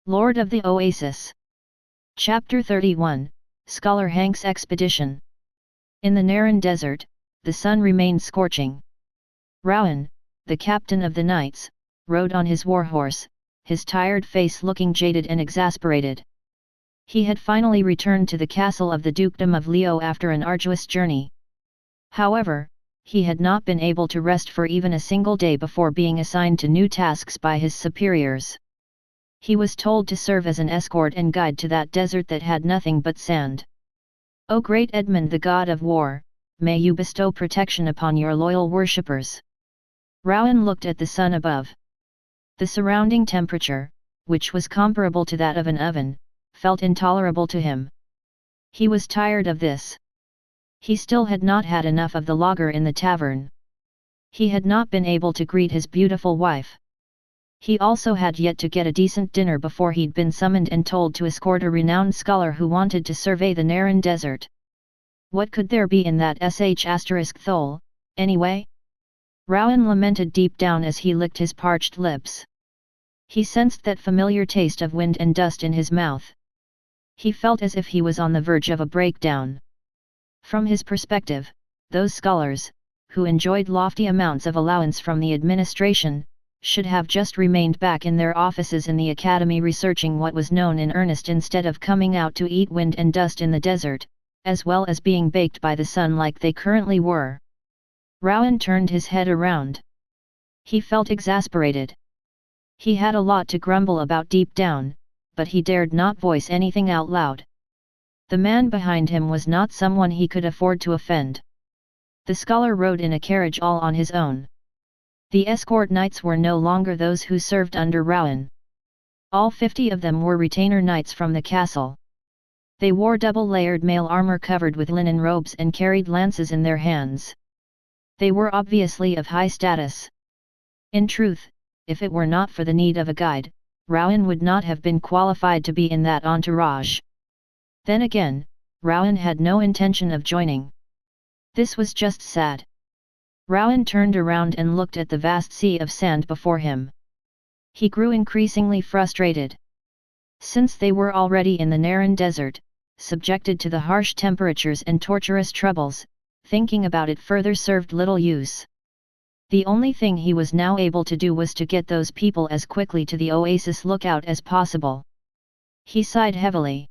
Lord of the Oasis. Chapter 31, Scholar Hank's Expedition. In the Naran Desert, the sun remained scorching. Rowan, the captain of the knights, rode on his warhorse, his tired face looking jaded and exasperated. He had finally returned to the castle of the Dukedom of Leo after an arduous journey. However, he had not been able to rest for even a single day before being assigned to new tasks by his superiors. He was told to serve as an escort and guide to that desert that had nothing but sand. O great Edmund, the god of war, may you bestow protection upon your loyal worshippers. Rowan looked at the sun above. The surrounding temperature, which was comparable to that of an oven, felt intolerable to him. He was tired of this. He still had not had enough of the lager in the tavern. He had not been able to greet his beautiful wife. He also had yet to get a decent dinner before he'd been summoned and told to escort a renowned scholar who wanted to survey the Naran Desert. What could there be in that *Thol, anyway? Rowan lamented deep down as he licked his parched lips. He sensed that familiar taste of wind and dust in his mouth. He felt as if he was on the verge of a breakdown. From his perspective, those scholars, who enjoyed lofty amounts of allowance from the administration, should have just remained back in their offices in the academy researching what was known in earnest instead of coming out to eat wind and dust in the desert, as well as being baked by the sun like they currently were. Rowan turned his head around. He felt exasperated. He had a lot to grumble about deep down, but he dared not voice anything out loud. The man behind him was not someone he could afford to offend. The scholar rode in a carriage all on his own. The escort knights were no longer those who served under Rowan. All 50 of them were retainer knights from the castle. They wore double-layered mail armor covered with linen robes and carried lances in their hands. They were obviously of high status. In truth, if it were not for the need of a guide, Rowan would not have been qualified to be in that entourage. Then again, Rowan had no intention of joining. This was just sad. Rowan turned around and looked at the vast sea of sand before him. He grew increasingly frustrated. Since they were already in the Naran Desert, subjected to the harsh temperatures and torturous troubles, thinking about it further served little use. The only thing he was now able to do was to get those people as quickly to the Oasis lookout as possible. He sighed heavily.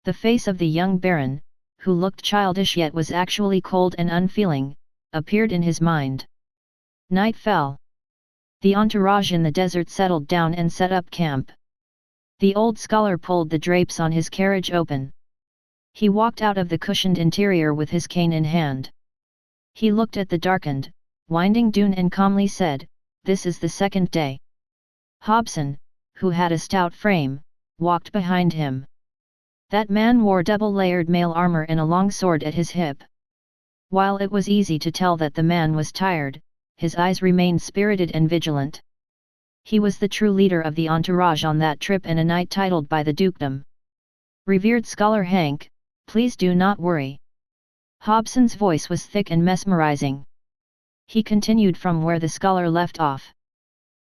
The face of the young baron, who looked childish yet was actually cold and unfeeling, appeared in his mind. Night fell. The entourage in the desert settled down and set up camp. The old scholar pulled the drapes on his carriage open. He walked out of the cushioned interior with his cane in hand. He looked at the darkened, winding dune and calmly said, "This is the second day." Hobson, who had a stout frame, walked behind him. That man wore double-layered mail armor and a long sword at his hip. While it was easy to tell that the man was tired, his eyes remained spirited and vigilant. He was the true leader of the entourage on that trip and a knight titled by the dukedom. "Revered Scholar Hank, please do not worry." Hobson's voice was thick and mesmerizing. He continued from where the scholar left off.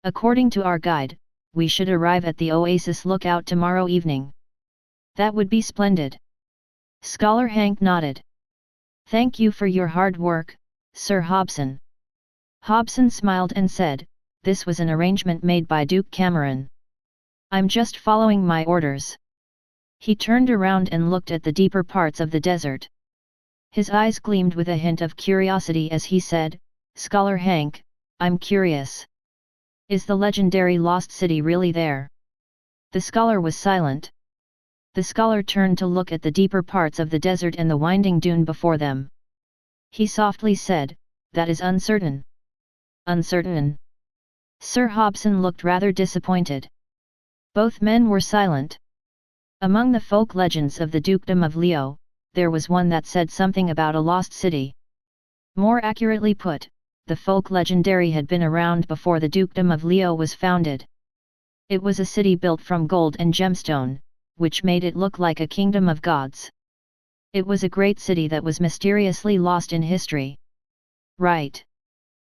"According to our guide, we should arrive at the Oasis lookout tomorrow evening." "That would be splendid." Scholar Hank nodded. "Thank you for your hard work, Sir Hobson." Hobson smiled and said, "This was an arrangement made by Duke Cameron. I'm just following my orders." He turned around and looked at the deeper parts of the desert. His eyes gleamed with a hint of curiosity as he said, "Scholar Hank, I'm curious. Is the legendary lost city really there?" The scholar was silent. The scholar turned to look at the deeper parts of the desert and the winding dune before them. He softly said, "That is uncertain." "Uncertain?" Sir Hobson looked rather disappointed. Both men were silent. Among the folk legends of the Dukedom of Leo, there was one that said something about a lost city. More accurately put, the folk legendary had been around before the Dukedom of Leo was founded. It was a city built from gold and gemstone, which made it look like a kingdom of gods. It was a great city that was mysteriously lost in history. Right.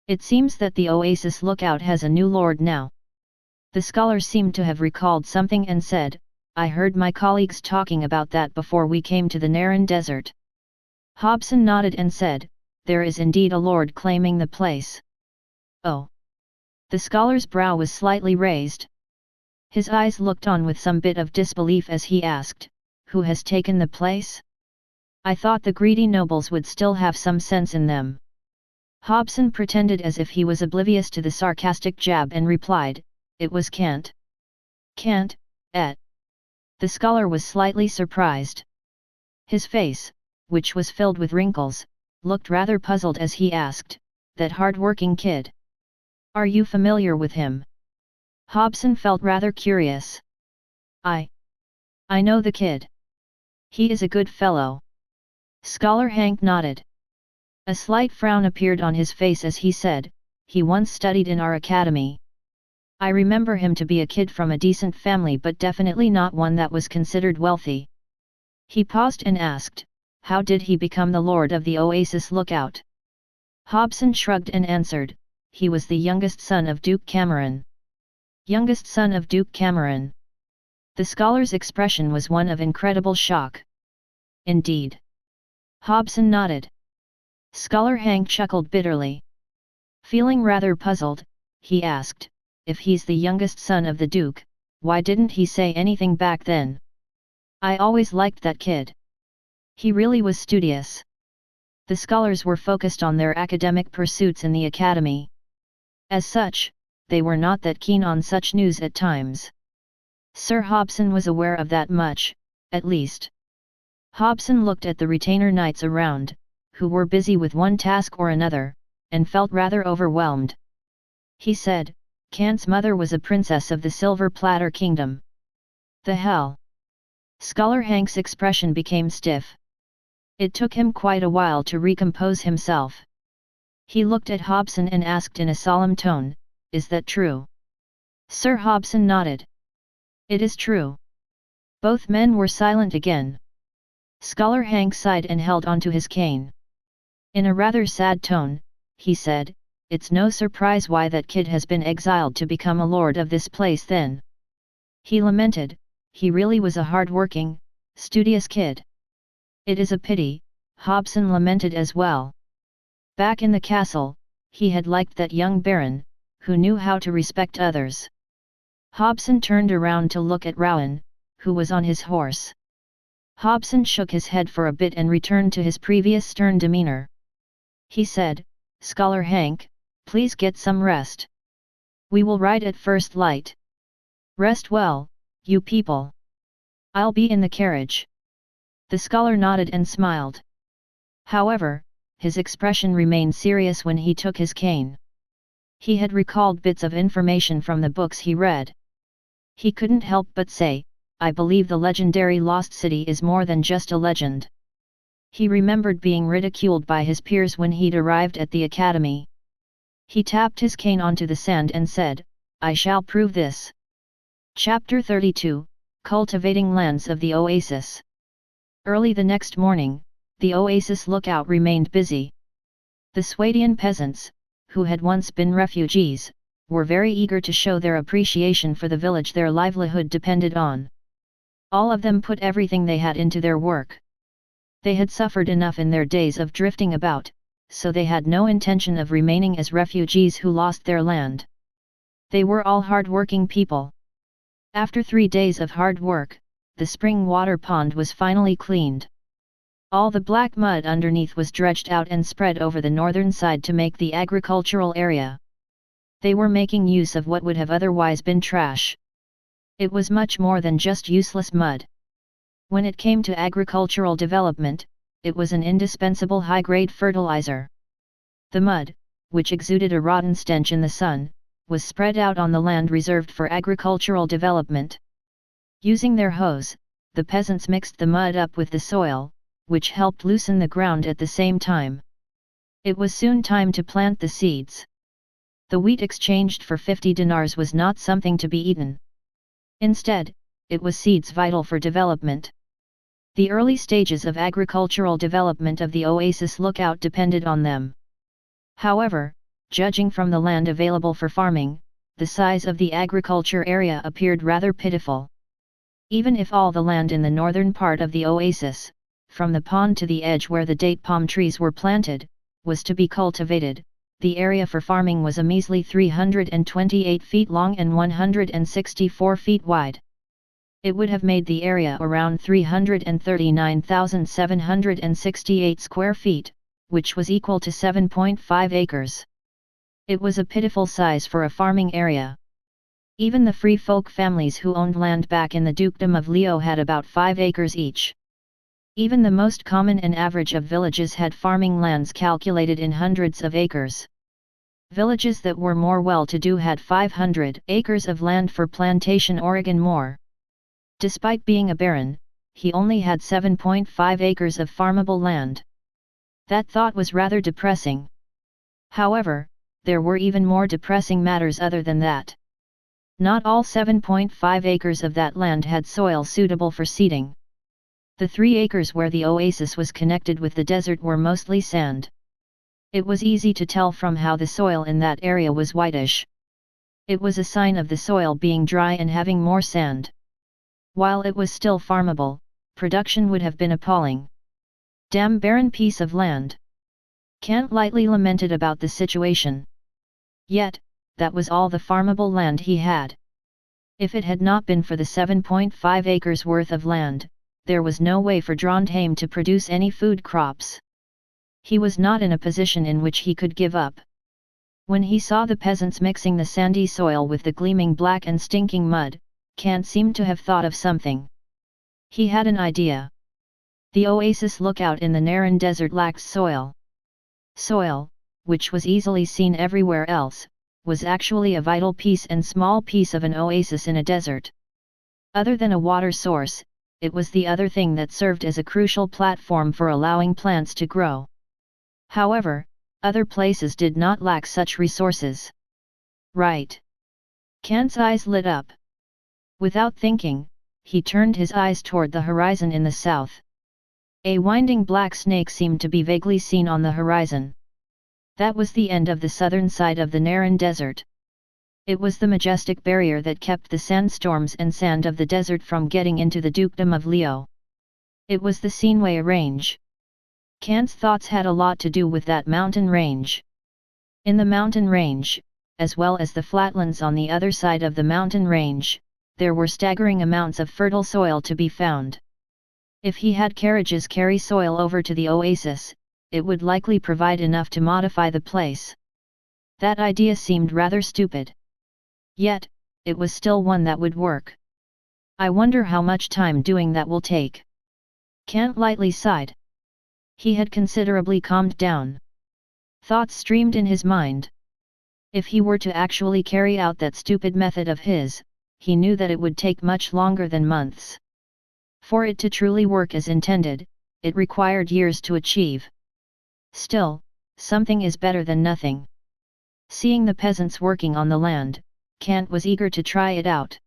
It seems that the Oasis lookout has a new lord now. The scholar seemed to have recalled something and said, I heard my colleagues talking about that before we came to the Naran Desert. Hobson nodded and said, there is indeed a lord claiming the place. Oh! The scholar's brow was slightly raised. His eyes looked on with some bit of disbelief as he asked, who has taken the place? I thought the greedy nobles would still have some sense in them. Hobson pretended as if he was oblivious to the sarcastic jab and replied, it was Kant. Kant, et. The scholar was slightly surprised. His face, which was filled with wrinkles, looked rather puzzled as he asked, that hard-working kid. Are you familiar with him? Hobson felt rather curious. I know the kid. He is a good fellow. Scholar Hank nodded. A slight frown appeared on his face as he said, he once studied in our academy. I remember him to be a kid from a decent family but definitely not one that was considered wealthy. He paused and asked, how did he become the lord of the Oasis lookout? Hobson shrugged and answered, he was the youngest son of Duke Cameron. Youngest son of Duke Cameron. The scholar's expression was one of incredible shock. Indeed. Hobson nodded. Scholar Hank chuckled bitterly. Feeling rather puzzled, he asked, if he's the youngest son of the Duke, why didn't he say anything back then? I always liked that kid. He really was studious. The scholars were focused on their academic pursuits in the academy. As such, they were not that keen on such news at times. Sir Hobson was aware of that much, at least. Hobson looked at the retainer knights around, who were busy with one task or another, and felt rather overwhelmed. He said, Kant's mother was a princess of the Silver Platter Kingdom. The hell? Scholar Hank's expression became stiff. It took him quite a while to recompose himself. He looked at Hobson and asked in a solemn tone, is that true? Sir Hobson nodded. It is true. Both men were silent again. Scholar Hank sighed and held onto his cane. In a rather sad tone, he said, it's no surprise why that kid has been exiled to become a lord of this place then. He lamented, he really was a hard-working, studious kid. It is a pity, Hobson lamented as well. Back in the castle, he had liked that young baron, who knew how to respect others. Hobson turned around to look at Rowan, who was on his horse. Hobson shook his head for a bit and returned to his previous stern demeanor. He said, Scholar Hank, please get some rest. We will ride at first light. Rest well, you people. I'll be in the carriage. The scholar nodded and smiled. However, his expression remained serious when he took his cane. He had recalled bits of information from the books he read. He couldn't help but say, I believe the legendary Lost City is more than just a legend. He remembered being ridiculed by his peers when he'd arrived at the academy. He tapped his cane onto the sand and said, I shall prove this. Chapter 32, Cultivating Lands of the Oasis. Early the next morning, the Oasis lookout remained busy. The Swadian peasants, who had once been refugees, were very eager to show their appreciation for the village their livelihood depended on. All of them put everything they had into their work. They had suffered enough in their days of drifting about, so they had no intention of remaining as refugees who lost their land. They were all hard-working people. After 3 days of hard work, the spring water pond was finally cleaned. All the black mud underneath was dredged out and spread over the northern side to make the agricultural area. They were making use of what would have otherwise been trash. It was much more than just useless mud. When it came to agricultural development, it was an indispensable high-grade fertilizer. The mud, which exuded a rotten stench in the sun, was spread out on the land reserved for agricultural development. Using their hoes, the peasants mixed the mud up with the soil, which helped loosen the ground at the same time. It was soon time to plant the seeds. The wheat exchanged for 50 dinars was not something to be eaten. Instead, it was seeds vital for development. The early stages of agricultural development of the Oasis lookout depended on them. However, judging from the land available for farming, the size of the agriculture area appeared rather pitiful. Even if all the land in the northern part of the oasis, from the pond to the edge where the date palm trees were planted, was to be cultivated, the area for farming was a measly 328 feet long and 164 feet wide. It would have made the area around 339,768 square feet, which was equal to 7.5 acres. It was a pitiful size for a farming area. Even the free folk families who owned land back in the dukedom of Leo had about 5 acres each. Even the most common and average of villages had farming lands calculated in hundreds of acres. Villages that were more well-to-do had 500 acres of land for plantation or even more. Despite being a baron, he only had 7.5 acres of farmable land. That thought was rather depressing. However, there were even more depressing matters other than that. Not all 7.5 acres of that land had soil suitable for seeding. The 3 acres where the oasis was connected with the desert were mostly sand. It was easy to tell from how the soil in that area was whitish. It was a sign of the soil being dry and having more sand. While it was still farmable, production would have been appalling. Damn barren piece of land. Kant lightly lamented about the situation. Yet, that was all the farmable land he had. If it had not been for the 7.5 acres worth of land, there was no way for Trondheim to produce any food crops. He was not in a position in which he could give up. When he saw the peasants mixing the sandy soil with the gleaming black and stinking mud, Kant seemed to have thought of something. He had an idea. The oasis lookout in the Naran desert lacked soil. Soil, which was easily seen everywhere else, was actually a vital piece and small piece of an oasis in a desert. Other than a water source, it was the other thing that served as a crucial platform for allowing plants to grow. However, other places did not lack such resources. Right. Kant's eyes lit up. Without thinking, he turned his eyes toward the horizon in the south. A winding black snake seemed to be vaguely seen on the horizon. That was the end of the southern side of the Naran desert. It was the majestic barrier that kept the sandstorms and sand of the desert from getting into the dukedom of Leo. It was the Sinway range. Kant's thoughts had a lot to do with that mountain range. In the mountain range, as well as the flatlands on the other side of the mountain range, there were staggering amounts of fertile soil to be found. If he had carriages carry soil over to the oasis, it would likely provide enough to modify the place. That idea seemed rather stupid. Yet, it was still one that would work. I wonder how much time doing that will take. Kant lightly sighed. He had considerably calmed down. Thoughts streamed in his mind. If he were to actually carry out that stupid method of his, he knew that it would take much longer than months. For it to truly work as intended, it required years to achieve. Still, something is better than nothing. Seeing the peasants working on the land, Kant was eager to try it out.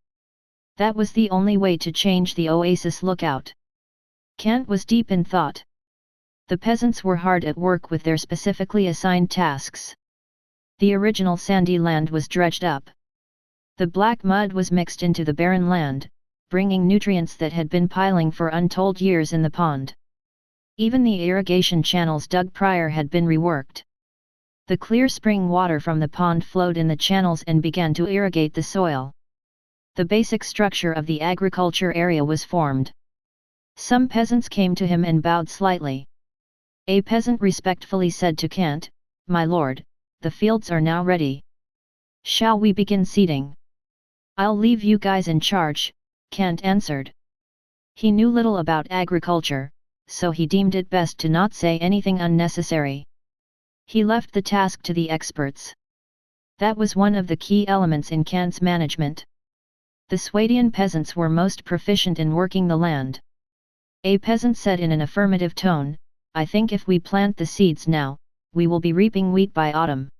That was the only way to change the oasis lookout. Kant was deep in thought. The peasants were hard at work with their specifically assigned tasks. The original sandy land was dredged up. The black mud was mixed into the barren land, bringing nutrients that had been piling for untold years in the pond. Even the irrigation channels dug prior had been reworked. The clear spring water from the pond flowed in the channels and began to irrigate the soil. The basic structure of the agriculture area was formed. Some peasants came to him and bowed slightly. A peasant respectfully said to Kant, "My lord, the fields are now ready. Shall we begin seeding?" "I'll leave you guys in charge," Kant answered. He knew little about agriculture, so he deemed it best to not say anything unnecessary. He left the task to the experts. That was one of the key elements in Kant's management. The Swadian peasants were most proficient in working the land. A peasant said in an affirmative tone, "I think if we plant the seeds now, we will be reaping wheat by autumn."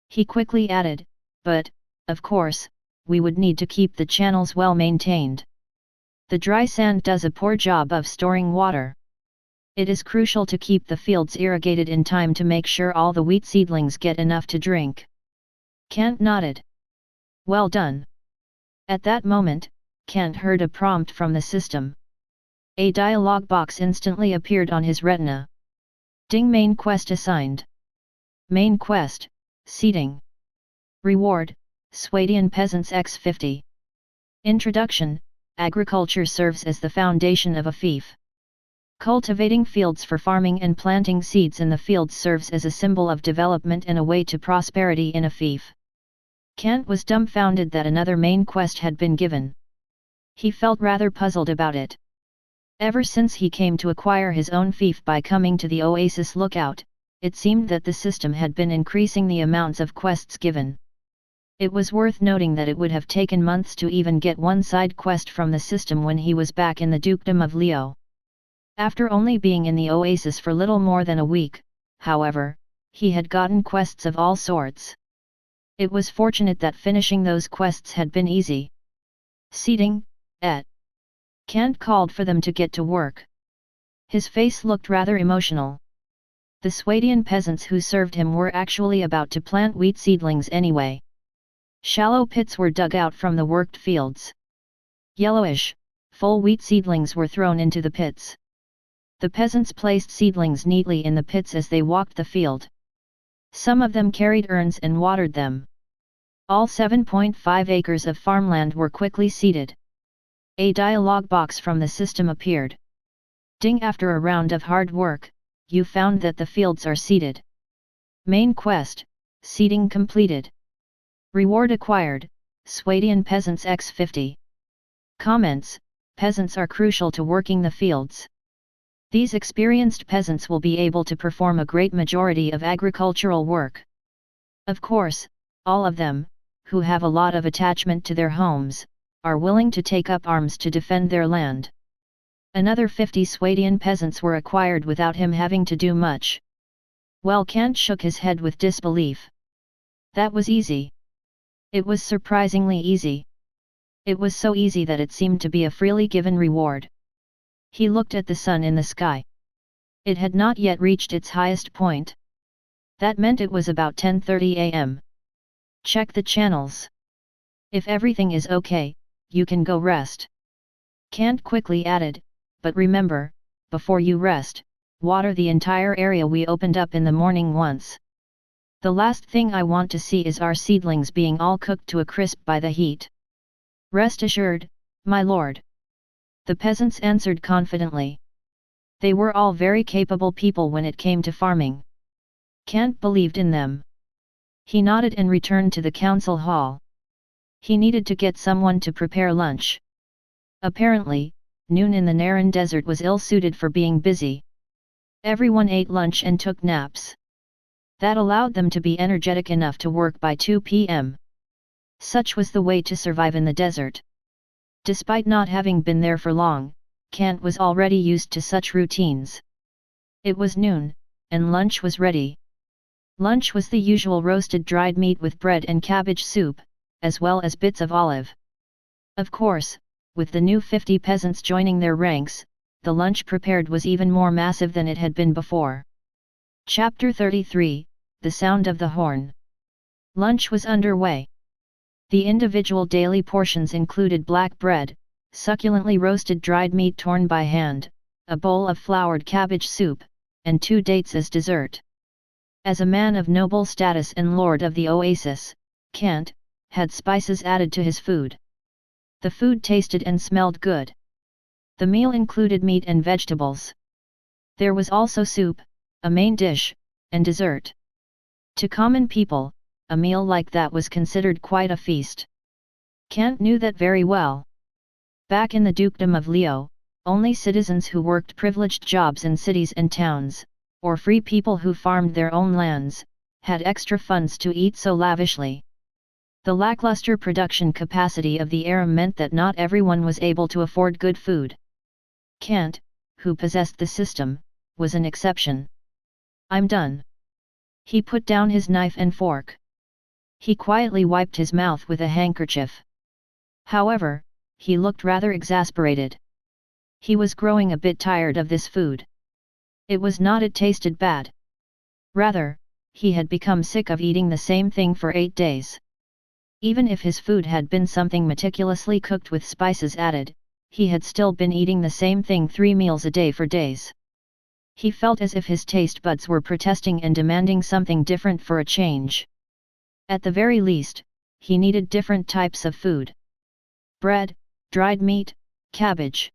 He quickly added, "But, of course, we would need to keep the channels well maintained. The dry sand does a poor job of storing water. It is crucial to keep the fields irrigated in time to make sure all the wheat seedlings get enough to drink." Kant nodded. Well done. At that moment, Kant heard a prompt from the system. A dialog box instantly appeared on his retina. Ding, main quest assigned. Main quest, seeding. Reward, Swadian Peasants X50. Introduction, agriculture serves as the foundation of a fief. Cultivating fields for farming and planting seeds in the fields serves as a symbol of development and a way to prosperity in a fief. Kant was dumbfounded that another main quest had been given. He felt rather puzzled about it. Ever since he came to acquire his own fief by coming to the Oasis lookout, it seemed that the system had been increasing the amounts of quests given. It was worth noting that it would have taken months to even get one side quest from the system when he was back in the Dukedom of Leo. After only being in the Oasis for little more than a week, however, he had gotten quests of all sorts. It was fortunate that finishing those quests had been easy. Seeding, et. Kant called for them to get to work. His face looked rather emotional. The Swadian peasants who served him were actually about to plant wheat seedlings anyway. Shallow pits were dug out from the worked fields. Yellowish, full wheat seedlings were thrown into the pits. The peasants placed seedlings neatly in the pits as they walked the field. Some of them carried urns and watered them. All 7.5 acres of farmland were quickly seeded. A dialog box from the system appeared. Ding, after a round of hard work, you found that the fields are seeded. Main quest, seeding completed. Reward acquired, Swadian Peasants X50. Comments, peasants are crucial to working the fields. These experienced peasants will be able to perform a great majority of agricultural work. Of course, all of them, who have a lot of attachment to their homes, are willing to take up arms to defend their land. Another 50 Swadian peasants were acquired without him having to do much. Well, Kant shook his head with disbelief. That was easy. It was surprisingly easy. It was so easy that it seemed to be a freely given reward. He looked at the sun in the sky. It had not yet reached its highest point. That meant it was about 10:30 a.m. Check the channels. If everything is okay, you can go rest. Kant quickly added, but remember, before you rest, water the entire area we opened up in the morning once. The last thing I want to see is our seedlings being all cooked to a crisp by the heat. Rest assured, my lord. The peasants answered confidently. They were all very capable people when it came to farming. Kant believed in them. He nodded and returned to the council hall. He needed to get someone to prepare lunch. Apparently, noon in the Naran desert was ill-suited for being busy. Everyone ate lunch and took naps. That allowed them to be energetic enough to work by 2 p.m. Such was the way to survive in the desert. Despite not having been there for long, Kant was already used to such routines. It was noon, and lunch was ready. Lunch was the usual roasted dried meat with bread and cabbage soup, as well as bits of olive. Of course, with the new 50 peasants joining their ranks, the lunch prepared was even more massive than it had been before. Chapter 33, The Sound of the Horn. Lunch was underway. The individual daily portions included black bread, succulently roasted dried meat torn by hand, a bowl of floured cabbage soup, and 2 dates as dessert. As a man of noble status and lord of the Oasis, Kant had spices added to his food. The food tasted and smelled good. The meal included meat and vegetables. There was also soup, a main dish, and dessert. To common people, a meal like that was considered quite a feast. Kant knew that very well. Back in the Dukedom of Leo, only citizens who worked privileged jobs in cities and towns, or free people who farmed their own lands, had extra funds to eat so lavishly. The lackluster production capacity of the era meant that not everyone was able to afford good food. Kant, who possessed the system, was an exception. I'm done. He put down his knife and fork. He quietly wiped his mouth with a handkerchief. However, he looked rather exasperated. He was growing a bit tired of this food. It was not it tasted bad. Rather, he had become sick of eating the same thing for 8 days. Even if his food had been something meticulously cooked with spices added, he had still been eating the same thing 3 meals a day for days. He felt as if his taste buds were protesting and demanding something different for a change. At the very least, he needed different types of food. Bread, dried meat, cabbage.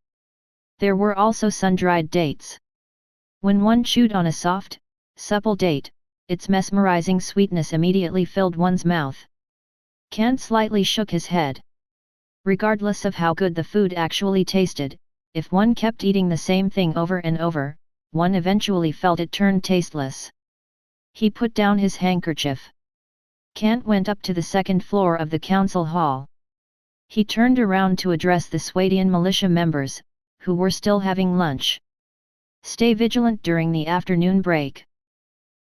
There were also sun-dried dates. When one chewed on a soft, supple date, its mesmerizing sweetness immediately filled one's mouth. Kant slightly shook his head. Regardless of how good the food actually tasted, if one kept eating the same thing over and over, one eventually felt it turned tasteless. He put down his handkerchief. Kant went up to the second floor of the council hall. He turned around to address the Swadian militia members, who were still having lunch. Stay vigilant during the afternoon break.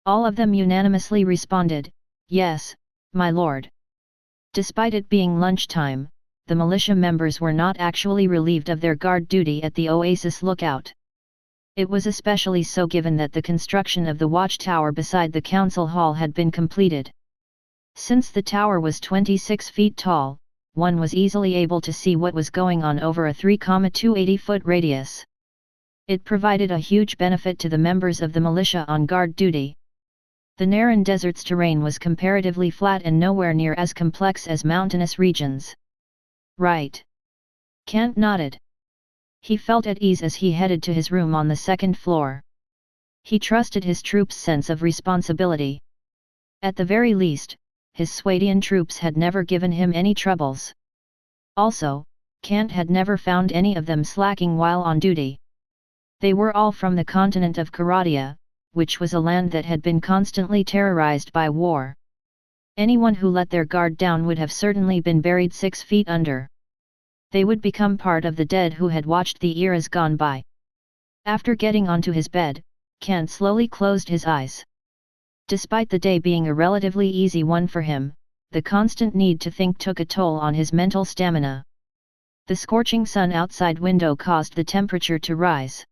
All of them unanimously responded, yes, my lord. Despite it being lunchtime, the militia members were not actually relieved of their guard duty at the Oasis lookout. It was especially so given that the construction of the watchtower beside the council hall had been completed. Since the tower was 26 feet tall, one was easily able to see what was going on over a 3,280-foot radius. It provided a huge benefit to the members of the militia on guard duty. The Naran Desert's terrain was comparatively flat and nowhere near as complex as mountainous regions. Right. Kant nodded. He felt at ease as he headed to his room on the second floor. He trusted his troops' sense of responsibility. At the very least, his Swadian troops had never given him any troubles. Also, Kant had never found any of them slacking while on duty. They were all from the continent of Karadia, which was a land that had been constantly terrorized by war. Anyone who let their guard down would have certainly been buried 6 feet under. They would become part of the dead who had watched the eras gone by. After getting onto his bed, Kant slowly closed his eyes. Despite the day being a relatively easy one for him, the constant need to think took a toll on his mental stamina. The scorching sun outside window caused the temperature to rise.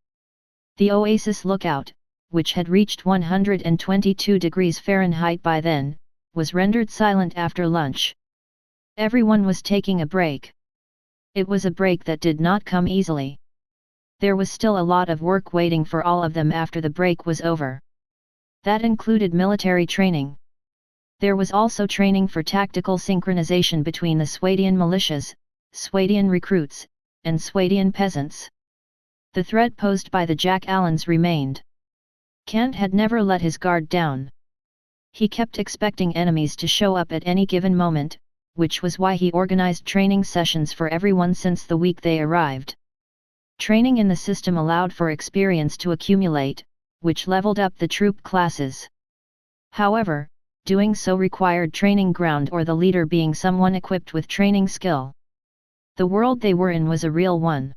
The Oasis lookout, which had reached 122 degrees Fahrenheit by then, was rendered silent after lunch. Everyone was taking a break. It was a break that did not come easily. There was still a lot of work waiting for all of them after the break was over. That included military training. There was also training for tactical synchronization between the Swadian militias, Swadian recruits, and Swadian peasants. The threat posed by the Jack Allens remained. Kant had never let his guard down. He kept expecting enemies to show up at any given moment, which was why he organized training sessions for everyone since the week they arrived. Training in the system allowed for experience to accumulate, which leveled up the troop classes. However, doing so required training ground or the leader being someone equipped with training skill. The world they were in was a real one.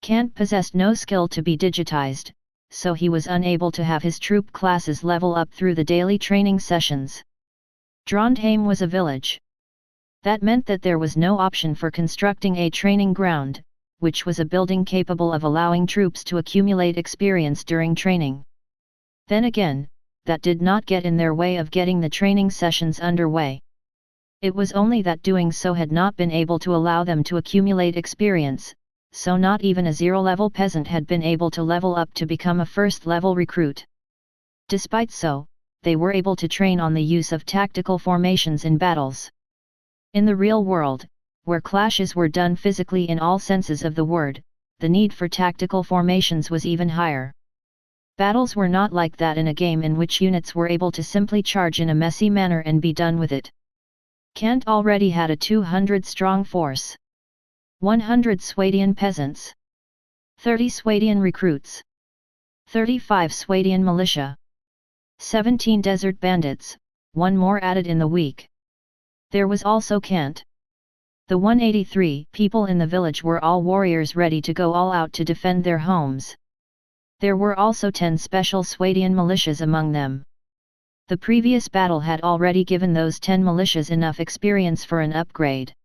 Kant possessed no skill to be digitized, so he was unable to have his troop classes level up through the daily training sessions. Trondheim was a village. That meant that there was no option for constructing a training ground, which was a building capable of allowing troops to accumulate experience during training. Then again, that did not get in their way of getting the training sessions underway. It was only that doing so had not been able to allow them to accumulate experience, so not even a zero-level peasant had been able to level up to become a first-level recruit. Despite so, they were able to train on the use of tactical formations in battles. In the real world, where clashes were done physically in all senses of the word, the need for tactical formations was even higher. Battles were not like that in a game in which units were able to simply charge in a messy manner and be done with it. Kant already had a 200-strong force. 100 Swadian peasants. 30 Swadian recruits. 35 Swadian militia. 17 desert bandits, one more added in the week. There was also Kant. The 183 people in the village were all warriors ready to go all out to defend their homes. There were also 10 special Swadian militias among them. The previous battle had already given those 10 militias enough experience for an upgrade.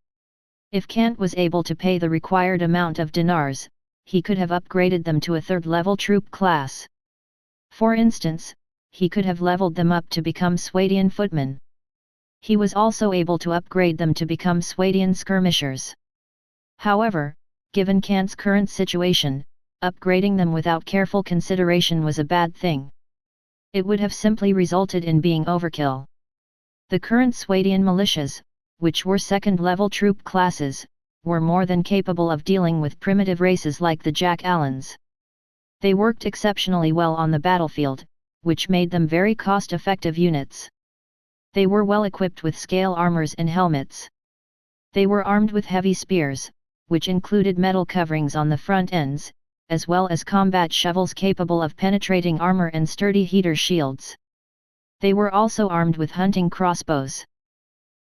If Kant was able to pay the required amount of dinars, he could have upgraded them to a third-level troop class. For instance, he could have leveled them up to become Swadian footmen. He was also able to upgrade them to become Swadian skirmishers. However, given Kant's current situation, upgrading them without careful consideration was a bad thing. It would have simply resulted in being overkill. The current Swadian militias, which were second-level troop classes, were more than capable of dealing with primitive races like the Jack Allans. They worked exceptionally well on the battlefield, which made them very cost-effective units. They were well equipped with scale armors and helmets. They were armed with heavy spears, which included metal coverings on the front ends, as well as combat shovels capable of penetrating armor and sturdy heater shields. They were also armed with hunting crossbows.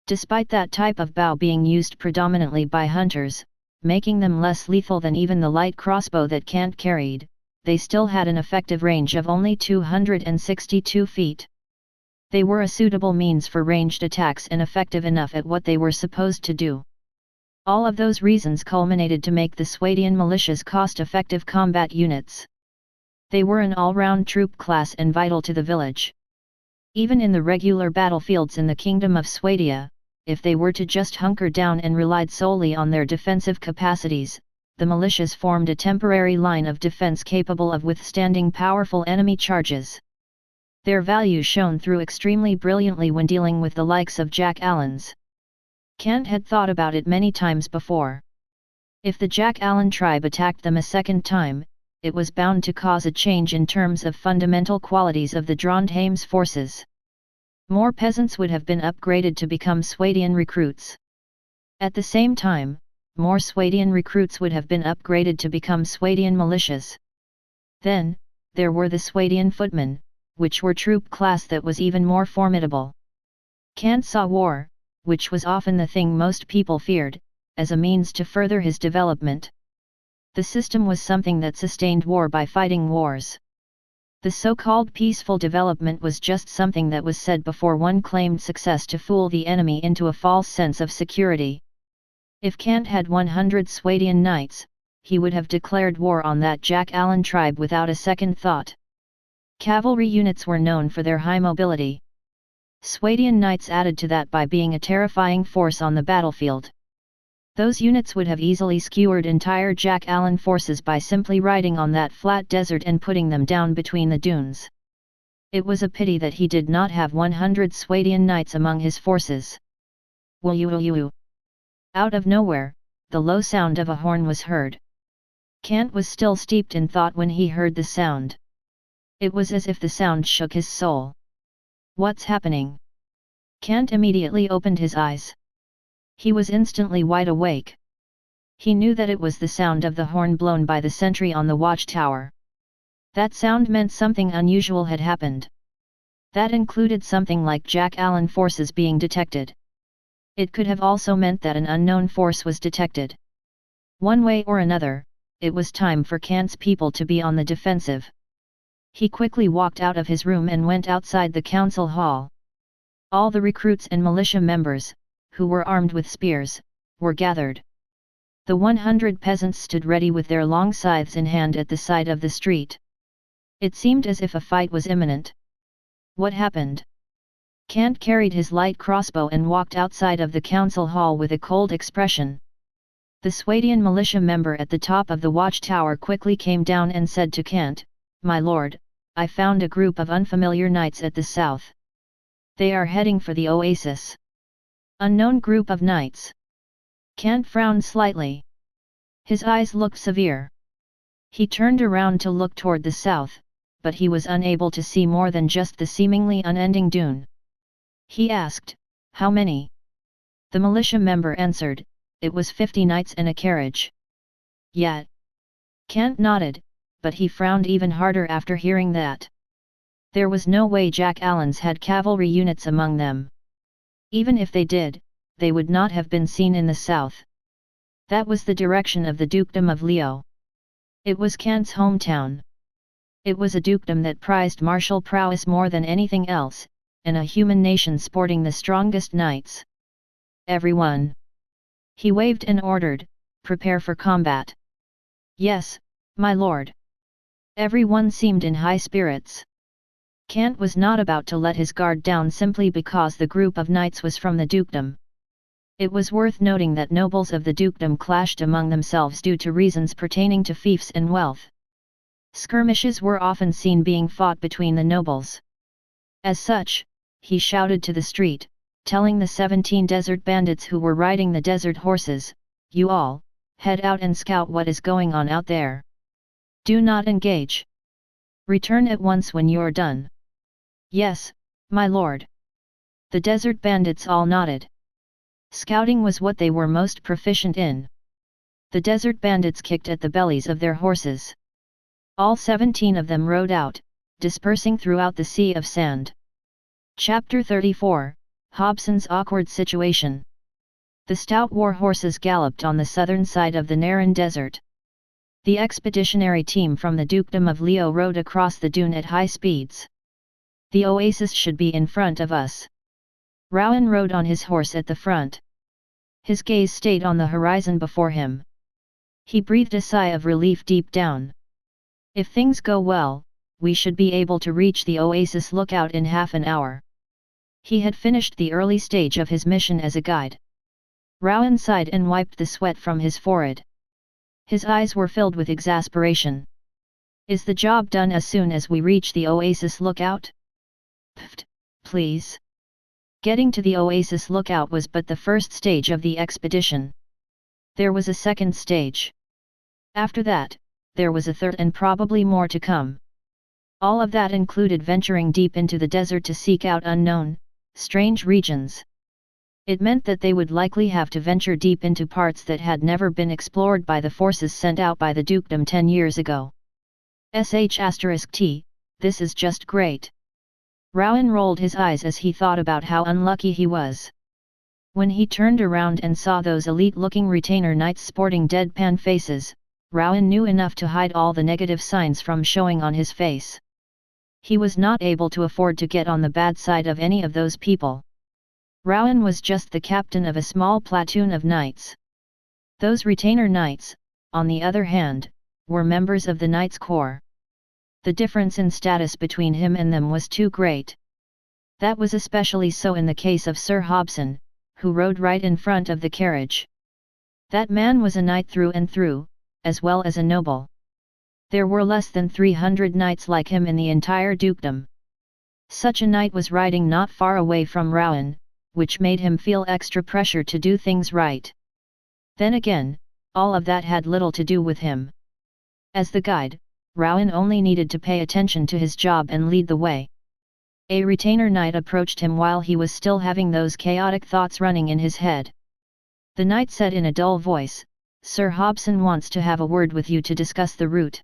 Despite that type of bow being used predominantly by hunters, making them less lethal than even the light crossbow that Kant carried, they still had an effective range of only 262 feet. They were a suitable means for ranged attacks and effective enough at what they were supposed to do. All of those reasons culminated to make the Swadian militias cost-effective combat units. They were an all-round troop class and vital to the village. Even in the regular battlefields in the Kingdom of Swadia, if they were to just hunker down and relied solely on their defensive capacities, the militias formed a temporary line of defense capable of withstanding powerful enemy charges. Their value shone through extremely brilliantly when dealing with the likes of Jack Allans. Kant had thought about it many times before. If the Jack Allan tribe attacked them a second time, it was bound to cause a change in terms of fundamental qualities of the Trondheim's forces. More peasants would have been upgraded to become Swadian recruits. At the same time, more Swadian recruits would have been upgraded to become Swadian militias. Then, there were the Swadian footmen, which were troop class that was even more formidable. Kant saw war, which was often the thing most people feared, as a means to further his development. The system was something that sustained war by fighting wars. The so-called peaceful development was just something that was said before one claimed success to fool the enemy into a false sense of security. If Kant had 100 Swadian knights, he would have declared war on that Jack Allan tribe without a second thought. Cavalry units were known for their high mobility. Swadian knights added to that by being a terrifying force on the battlefield. Those units would have easily skewered entire Jack Allan forces by simply riding on that flat desert and putting them down between the dunes. It was a pity that he did not have 100 Swadian knights among his forces. Woo-woo-woo-woo. Out of nowhere, the low sound of a horn was heard. Kant was still steeped in thought when he heard the sound. It was as if the sound shook his soul. What's happening? Kant immediately opened his eyes. He was instantly wide awake. He knew that it was the sound of the horn blown by the sentry on the watchtower. That sound meant something unusual had happened. That included something like Jack Allan forces being detected. It could have also meant that an unknown force was detected. One way or another, it was time for Kant's people to be on the defensive. He quickly walked out of his room and went outside the council hall. All the recruits and militia members, who were armed with spears, were gathered. The 100 peasants stood ready with their long scythes in hand at the side of the street. It seemed as if a fight was imminent. What happened? Kant carried his light crossbow and walked outside of the council hall with a cold expression. The Swadian militia member at the top of the watchtower quickly came down and said to Kant, "My lord, I found a group of unfamiliar knights at the south. They are heading for the Oasis." Unknown group of knights. Kant frowned slightly. His eyes looked severe. He turned around to look toward the south, but he was unable to see more than just the seemingly unending dune. He asked, "How many?" The militia member answered, "It was 50 knights and a carriage." Yet. Kant nodded, but he frowned even harder after hearing that. There was no way Jack Allans had cavalry units among them. Even if they did, they would not have been seen in the south. That was the direction of the dukedom of Leo. It was Kant's hometown. It was a dukedom that prized martial prowess more than anything else, and a human nation sporting the strongest knights. "Everyone!" He waved and ordered, "Prepare for combat." "Yes, my lord." Everyone seemed in high spirits. Kant was not about to let his guard down simply because the group of knights was from the dukedom. It was worth noting that nobles of the dukedom clashed among themselves due to reasons pertaining to fiefs and wealth. Skirmishes were often seen being fought between the nobles. As such, he shouted to the street, telling the 17 desert bandits who were riding the desert horses, "You all, head out and scout what is going on out there. Do not engage. Return at once when you're done." "Yes, my lord." The desert bandits all nodded. Scouting was what they were most proficient in. The desert bandits kicked at the bellies of their horses. All 17 of them rode out, dispersing throughout the sea of sand. Chapter 34, Hobson's awkward situation. The stout war horses galloped on the southern side of the Naran Desert. The expeditionary team from the Dukedom of Leo rode across the dune at high speeds. "The oasis should be in front of us." Rowan rode on his horse at the front. His gaze stayed on the horizon before him. He breathed a sigh of relief deep down. "If things go well, we should be able to reach the oasis lookout in half an hour." He had finished the early stage of his mission as a guide. Rowan sighed and wiped the sweat from his forehead. His eyes were filled with exasperation. "Is the job done as soon as we reach the oasis lookout?" "Pfft, please." Getting to the oasis lookout was but the first stage of the expedition. There was a second stage. After that, there was a third and probably more to come. All of that included venturing deep into the desert to seek out unknown, strange regions. It meant that they would likely have to venture deep into parts that had never been explored by the forces sent out by the dukedom 10 years ago. *T, this is just great. Rowan rolled his eyes as he thought about how unlucky he was. When he turned around and saw those elite-looking retainer knights sporting deadpan faces, Rowan knew enough to hide all the negative signs from showing on his face. He was not able to afford to get on the bad side of any of those people. Rowan was just the captain of a small platoon of knights. Those retainer knights, on the other hand, were members of the Knights Corps. The difference in status between him and them was too great. That was especially so in the case of Sir Hobson, who rode right in front of the carriage. That man was a knight through and through, as well as a noble. There were less than 300 knights like him in the entire dukedom. Such a knight was riding not far away from Rowan, which made him feel extra pressure to do things right. Then again, all of that had little to do with him. As the guide, Rowan only needed to pay attention to his job and lead the way. A retainer knight approached him while he was still having those chaotic thoughts running in his head. The knight said in a dull voice, "Sir Hobson wants to have a word with you to discuss the route."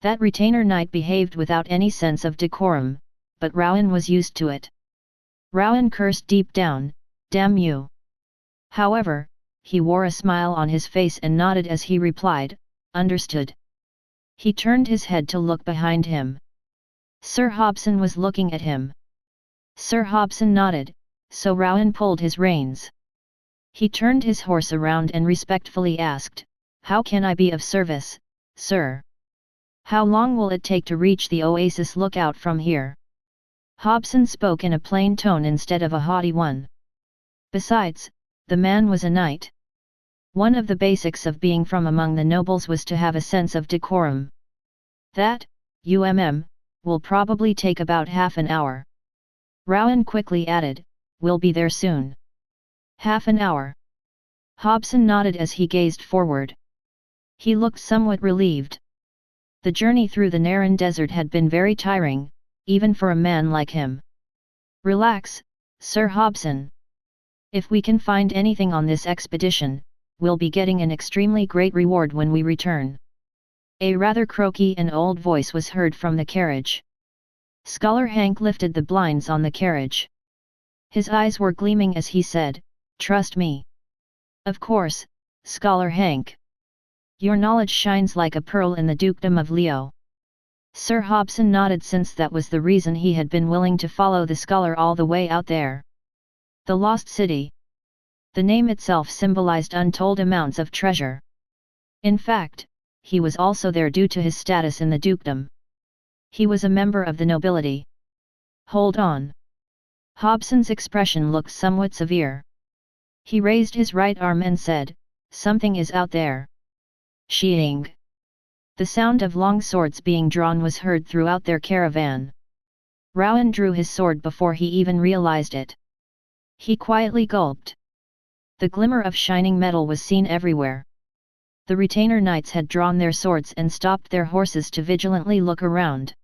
That retainer knight behaved without any sense of decorum, but Rowan was used to it. Rowan cursed deep down, "Damn you." However, he wore a smile on his face and nodded as he replied, "Understood." He turned his head to look behind him. Sir Hobson was looking at him. Sir Hobson nodded, so Rowan pulled his reins. He turned his horse around and respectfully asked, "How can I be of service, sir? How long will it take to reach the oasis lookout from here?" Hobson spoke in a plain tone instead of a haughty one. Besides, the man was a knight. One of the basics of being from among the nobles was to have a sense of decorum. "That, will probably take about half an hour." Rowan quickly added, "We'll be there soon." "Half an hour?" Hobson nodded as he gazed forward. He looked somewhat relieved. The journey through the Naran Desert had been very tiring, even for a man like him. "Relax, Sir Hobson. If we can find anything on this expedition, we'll be getting an extremely great reward when we return." A rather croaky and old voice was heard from the carriage. Scholar Hank lifted the blinds on the carriage. His eyes were gleaming as he said, "Trust me." "Of course, Scholar Hank. Your knowledge shines like a pearl in the dukedom of Leo." Sir Hobson nodded since that was the reason he had been willing to follow the scholar all the way out there. The Lost City. The name itself symbolized untold amounts of treasure. In fact, he was also there due to his status in the dukedom. He was a member of the nobility. Hold on. Hobson's expression looked somewhat severe. He raised his right arm and said, "Something is out there." Sheeing. The sound of long swords being drawn was heard throughout their caravan. Rowan drew his sword before he even realized it. He quietly gulped. The glimmer of shining metal was seen everywhere. The retainer knights had drawn their swords and stopped their horses to vigilantly look around.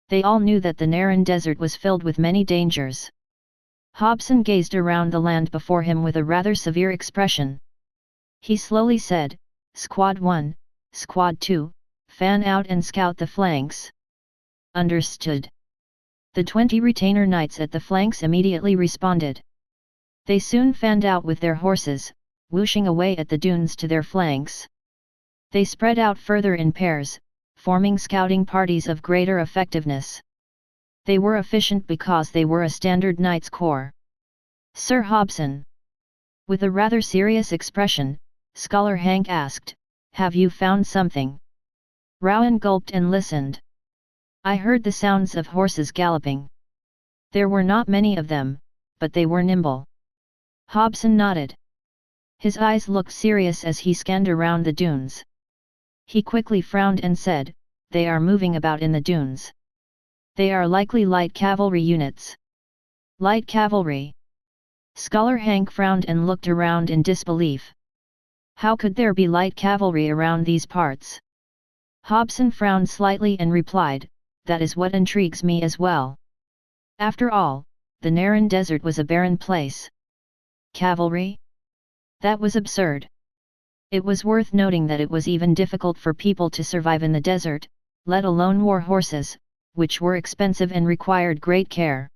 They all knew that the Naran desert was filled with many dangers. Hobson gazed around the land before him with a rather severe expression. He slowly said, "Squad 1, Squad 2, fan out and scout the flanks." Understood. The 20 retainer knights at the flanks immediately responded. They soon fanned out with their horses, whooshing away at the dunes to their flanks. They spread out further in pairs, forming scouting parties of greater effectiveness. They were efficient because they were a standard knight's corps. "Sir Hobson." With a rather serious expression, Scholar Hank asked, "Have you found something?" Rowan gulped and listened. "I heard the sounds of horses galloping. There were not many of them, but they were nimble." Hobson nodded. His eyes looked serious as he scanned around the dunes. He quickly frowned and said, "They are moving about in the dunes. They are likely light cavalry units." "Light cavalry?" Scholar Hank frowned and looked around in disbelief. "How could there be light cavalry around these parts?" Hobson frowned slightly and replied, "That is what intrigues me as well. After all, the Naran desert was a barren place. Cavalry? That was absurd." It was worth noting that it was even difficult for people to survive in the desert, let alone war horses, which were expensive and required great care.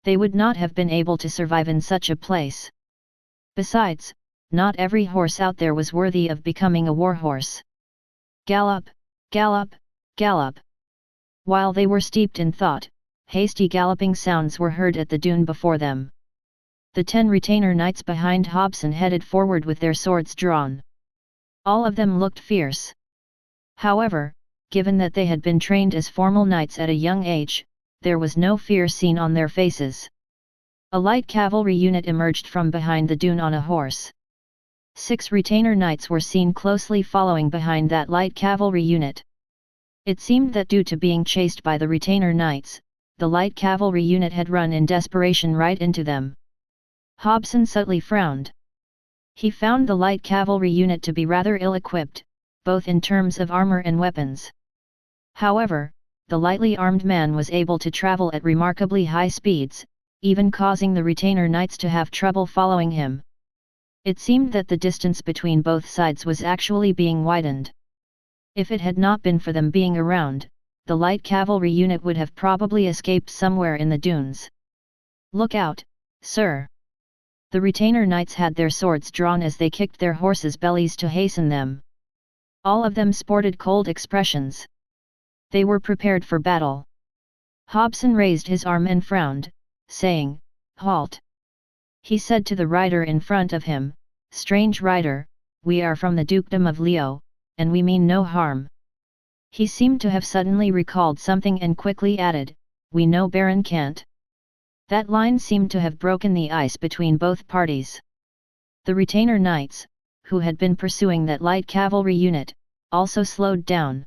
They would not have been able to survive in such a place. Besides, not every horse out there was worthy of becoming a war horse. Gallop, gallop, gallop. While they were steeped in thought, hasty galloping sounds were heard at the dune before them. The 10 retainer knights behind Hobson headed forward with their swords drawn. All of them looked fierce. However, given that they had been trained as formal knights at a young age, there was no fear seen on their faces. A light cavalry unit emerged from behind the dune on a horse. 6 retainer knights were seen closely following behind that light cavalry unit. It seemed that due to being chased by the retainer knights, the light cavalry unit had run in desperation right into them. Hobson subtly frowned. He found the light cavalry unit to be rather ill-equipped, both in terms of armor and weapons. However, the lightly armed man was able to travel at remarkably high speeds, even causing the retainer knights to have trouble following him. It seemed that the distance between both sides was actually being widened. If it had not been for them being around, the light cavalry unit would have probably escaped somewhere in the dunes. "Look out, sir!" The retainer knights had their swords drawn as they kicked their horses' bellies to hasten them. All of them sported cold expressions. They were prepared for battle. Hobson raised his arm and frowned, saying, "Halt!" He said to the rider in front of him, "Strange rider, we are from the dukedom of Leo, and we mean no harm." He seemed to have suddenly recalled something and quickly added, "We know Baron Kant." That line seemed to have broken the ice between both parties. The retainer knights, who had been pursuing that light cavalry unit, also slowed down.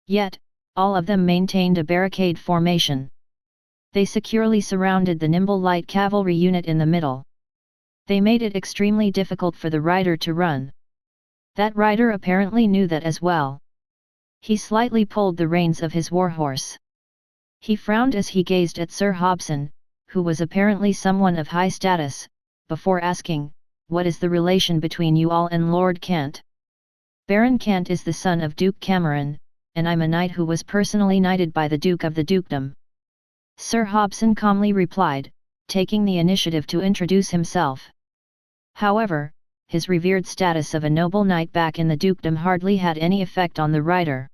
Yet, all of them maintained a barricade formation. They securely surrounded the nimble light cavalry unit in the middle. They made it extremely difficult for the rider to run. That rider apparently knew that as well. He slightly pulled the reins of his warhorse. He frowned as he gazed at Sir Hobson, who was apparently someone of high status, before asking, "What is the relation between you all and Lord Kant?" "Baron Kant is the son of Duke Cameron, and I'm a knight who was personally knighted by the Duke of the Dukedom," Sir Hobson calmly replied, taking the initiative to introduce himself. However, his revered status of a noble knight back in the dukedom hardly had any effect on the rider.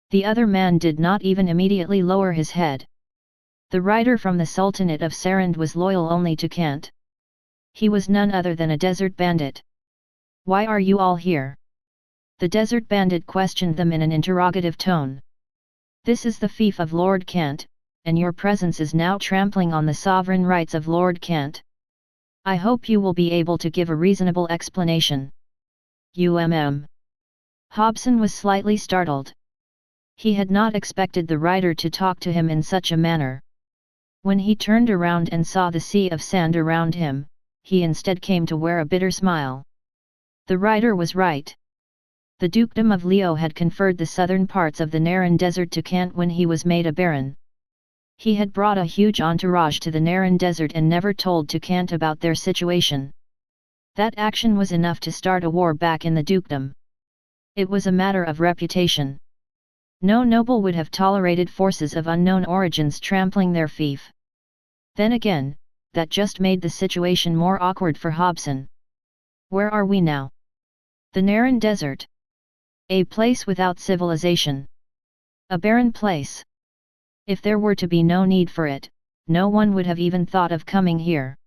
The other man did not even immediately lower his head. The rider from the Sultanate of Sarand was loyal only to Kant. He was none other than a desert bandit. "Why are you all here?" The desert bandit questioned them in an interrogative tone. "This is the fief of Lord Kant, and your presence is now trampling on the sovereign rights of Lord Kant. I hope you will be able to give a reasonable explanation. Hobson was slightly startled. He had not expected the writer to talk to him in such a manner. When he turned around and saw the sea of sand around him, he instead came to wear a bitter smile. The writer was right. The dukedom of Leo had conferred the southern parts of the Naran Desert to Kant when he was made a baron. He had brought a huge entourage to the Naran Desert and never told to Kant about their situation. That action was enough to start a war back in the dukedom. It was a matter of reputation. No noble would have tolerated forces of unknown origins trampling their fief. Then again, that just made the situation more awkward for Hobson. Where are we now? The Naran Desert. A place without civilization. A barren place. If there were to be no need for it, no one would have even thought of coming here.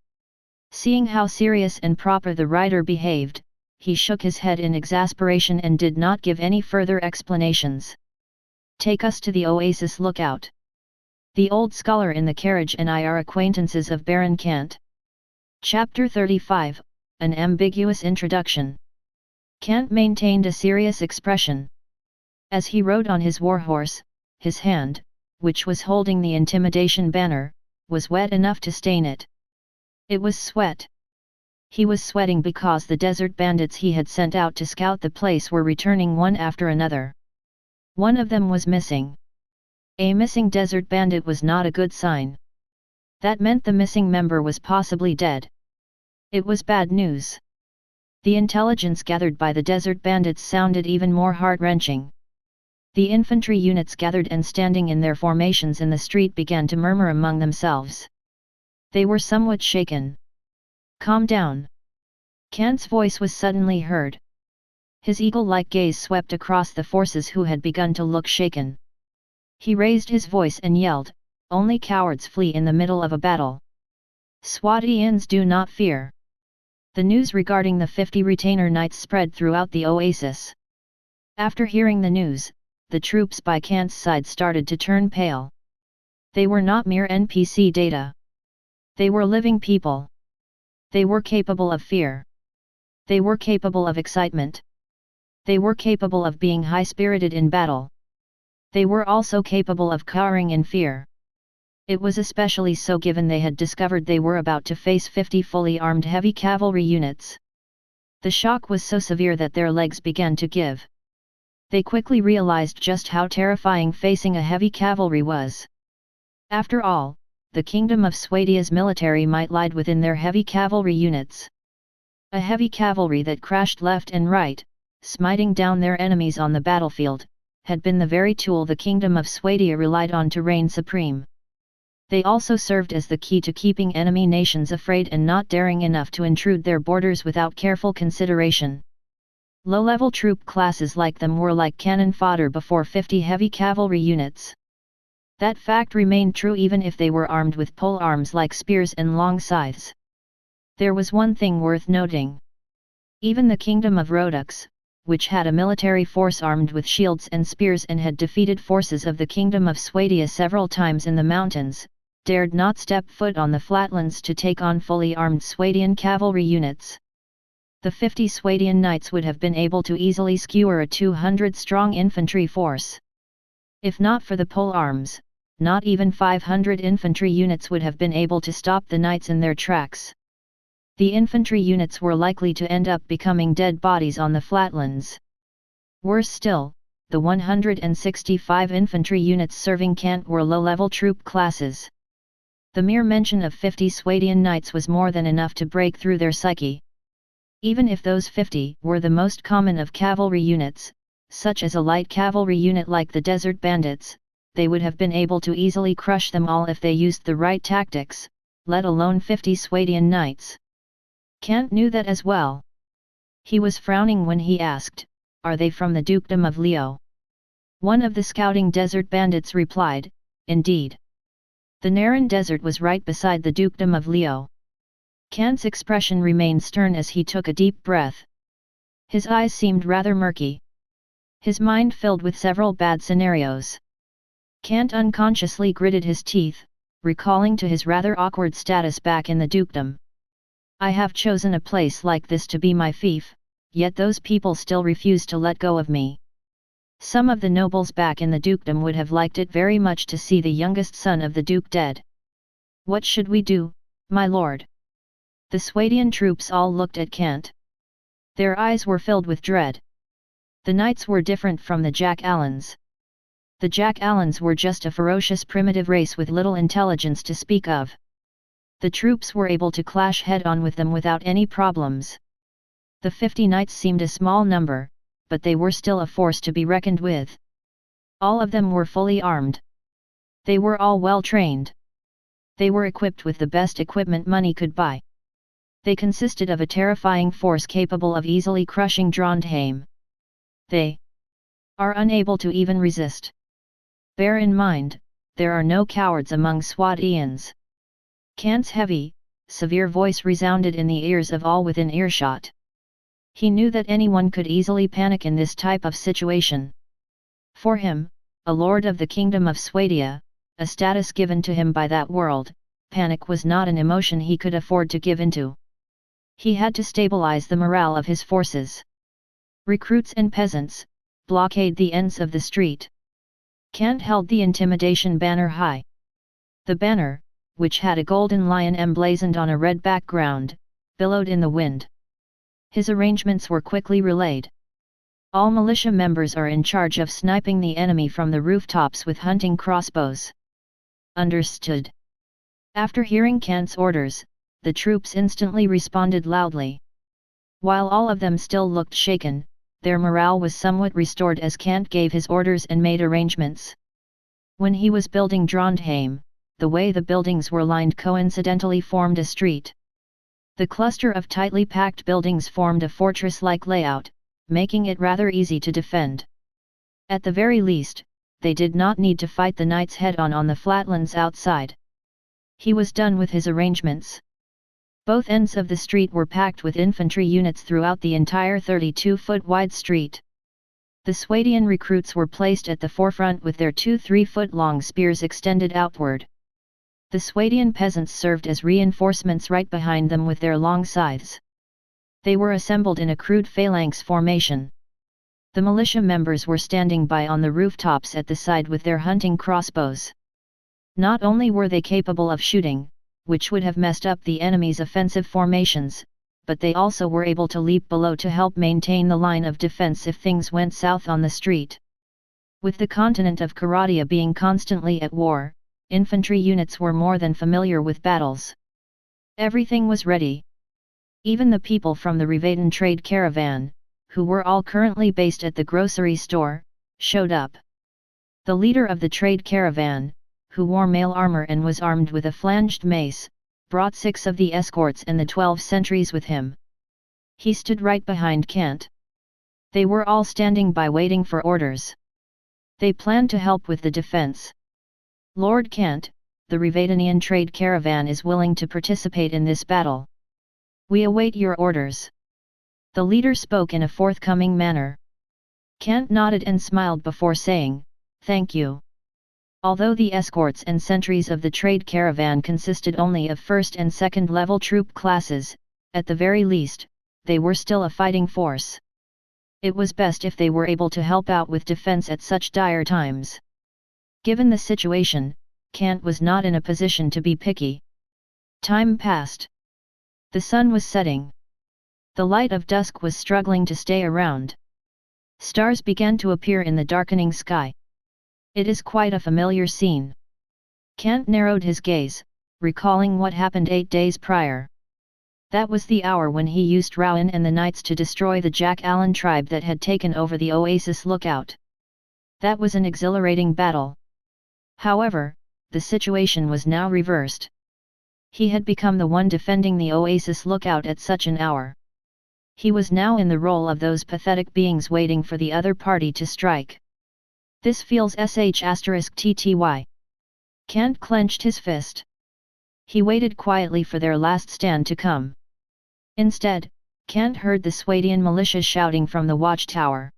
Seeing how serious and proper the writer behaved, he shook his head in exasperation and did not give any further explanations. Take us to the Oasis lookout. The old scholar in the carriage and I are acquaintances of Baron Kant. Chapter 35, An Ambiguous Introduction. Kant maintained a serious expression. As he rode on his warhorse, his hand, which was holding the intimidation banner, was wet enough to stain it. It was sweat. He was sweating because the desert bandits he had sent out to scout the place were returning one after another. One of them was missing. A missing desert bandit was not a good sign. That meant the missing member was possibly dead. It was bad news. The intelligence gathered by the desert bandits sounded even more heart-wrenching. The infantry units gathered and standing in their formations in the street began to murmur among themselves. They were somewhat shaken. Calm down. Kant's voice was suddenly heard. His eagle-like gaze swept across the forces who had begun to look shaken. He raised his voice and yelled, "Only cowards flee in the middle of a battle. Swatians do not fear." The news regarding the 50 retainer knights spread throughout the Oasis. After hearing the news, the troops by Kant's side started to turn pale. They were not mere NPC data. They were living people. They were capable of fear. They were capable of excitement. They were capable of being high-spirited in battle. They were also capable of cowering in fear. It was especially so given they had discovered they were about to face 50 fully armed heavy cavalry units. The shock was so severe that their legs began to give. They quickly realized just how terrifying facing a heavy cavalry was. After all, the kingdom of Swadia's military might lie within their heavy cavalry units. A heavy cavalry that crashed left and right, smiting down their enemies on the battlefield, had been the very tool the kingdom of Swadia relied on to reign supreme. They also served as the key to keeping enemy nations afraid and not daring enough to intrude their borders without careful consideration. Low-level troop classes like them were like cannon fodder before 50 heavy cavalry units. That fact remained true even if they were armed with pole arms like spears and long scythes. There was one thing worth noting. Even the kingdom of Rhodux, which had a military force armed with shields and spears and had defeated forces of the kingdom of Swadia several times in the mountains, dared not step foot on the flatlands to take on fully armed Swadian cavalry units. The 50 Swadian knights would have been able to easily skewer a 200-strong infantry force. If not for the pole arms, not even 500 infantry units would have been able to stop the knights in their tracks. The infantry units were likely to end up becoming dead bodies on the flatlands. Worse still, the 165 infantry units serving Kant were low-level troop classes. The mere mention of 50 Swadian knights was more than enough to break through their psyche. Even if those 50 were the most common of cavalry units, such as a light cavalry unit like the Desert Bandits, they would have been able to easily crush them all if they used the right tactics, let alone 50 Swadian knights. Kant knew that as well. He was frowning when he asked, "Are they from the dukedom of Leo?" One of the scouting desert bandits replied, "Indeed. The Naran Desert was right beside the dukedom of Leo." Kant's expression remained stern as he took a deep breath. His eyes seemed rather murky. His mind filled with several bad scenarios. Kant unconsciously gritted his teeth, recalling to his rather awkward status back in the dukedom. I have chosen a place like this to be my fief, yet those people still refuse to let go of me. Some of the nobles back in the dukedom would have liked it very much to see the youngest son of the duke dead. What should we do, my lord? The Swadian troops all looked at Kant. Their eyes were filled with dread. The knights were different from the Jack Allans. The Jack Allans were just a ferocious primitive race with little intelligence to speak of. The troops were able to clash head-on with them without any problems. The 50 knights seemed a small number, but they were still a force to be reckoned with. All of them were fully armed. They were all well trained. They were equipped with the best equipment money could buy. They consisted of a terrifying force capable of easily crushing Trondheim. They are unable to even resist. Bear in mind, there are no cowards among Swadians. Kant's heavy, severe voice resounded in the ears of all within earshot. He knew that anyone could easily panic in this type of situation. For him, a lord of the kingdom of Swadia, a status given to him by that world, panic was not an emotion he could afford to give into. He had to stabilize the morale of his forces. Recruits and peasants, blockade the ends of the street. Kant held the intimidation banner high. The banner, which had a golden lion emblazoned on a red background, billowed in the wind. His arrangements were quickly relayed. All militia members are in charge of sniping the enemy from the rooftops with hunting crossbows. Understood. After hearing Kant's orders, the troops instantly responded loudly. While all of them still looked shaken, their morale was somewhat restored as Kant gave his orders and made arrangements. When he was building Trondheim, the way the buildings were lined coincidentally formed a street. The cluster of tightly packed buildings formed a fortress-like layout, making it rather easy to defend. At the very least, they did not need to fight the knights head-on on the flatlands outside. He was done with his arrangements. Both ends of the street were packed with infantry units throughout the entire 32-foot wide street. The Swadian recruits were placed at the forefront with their 2 3-foot-long spears extended outward. The Swadian peasants served as reinforcements right behind them with their long scythes. They were assembled in a crude phalanx formation. The militia members were standing by on the rooftops at the side with their hunting crossbows. Not only were they capable of shooting, which would have messed up the enemy's offensive formations, but they also were able to leap below to help maintain the line of defense if things went south on the street. With the continent of Karadia being constantly at war, infantry units were more than familiar with battles. Everything was ready. Even the people from the Rivaden trade caravan, who were all currently based at the grocery store, showed up. The leader of the trade caravan, who wore mail armor and was armed with a flanged mace, brought 6 of the escorts and the 12 sentries with him. He stood right behind Kant. They were all standing by waiting for orders. They planned to help with the defense. Lord Kant, the Rivadenian trade caravan is willing to participate in this battle. We await your orders. The leader spoke in a forthcoming manner. Kant nodded and smiled before saying, "Thank you." Although the escorts and sentries of the trade caravan consisted only of first and second level troop classes, at the very least, they were still a fighting force. It was best if they were able to help out with defense at such dire times. Given the situation, Kant was not in a position to be picky. Time passed. The sun was setting. The light of dusk was struggling to stay around. Stars began to appear in the darkening sky. It is quite a familiar scene. Kant narrowed his gaze, recalling what happened 8 days prior. That was the hour when he used Rowan and the knights to destroy the Jack Allen tribe that had taken over the Oasis lookout. That was an exhilarating battle. However, the situation was now reversed. He had become the one defending the Oasis lookout at such an hour. He was now in the role of those pathetic beings waiting for the other party to strike. This feels **TTY. Kant clenched his fist. He waited quietly for their last stand to come. Instead, Kant heard the Swadian militia shouting from the watchtower.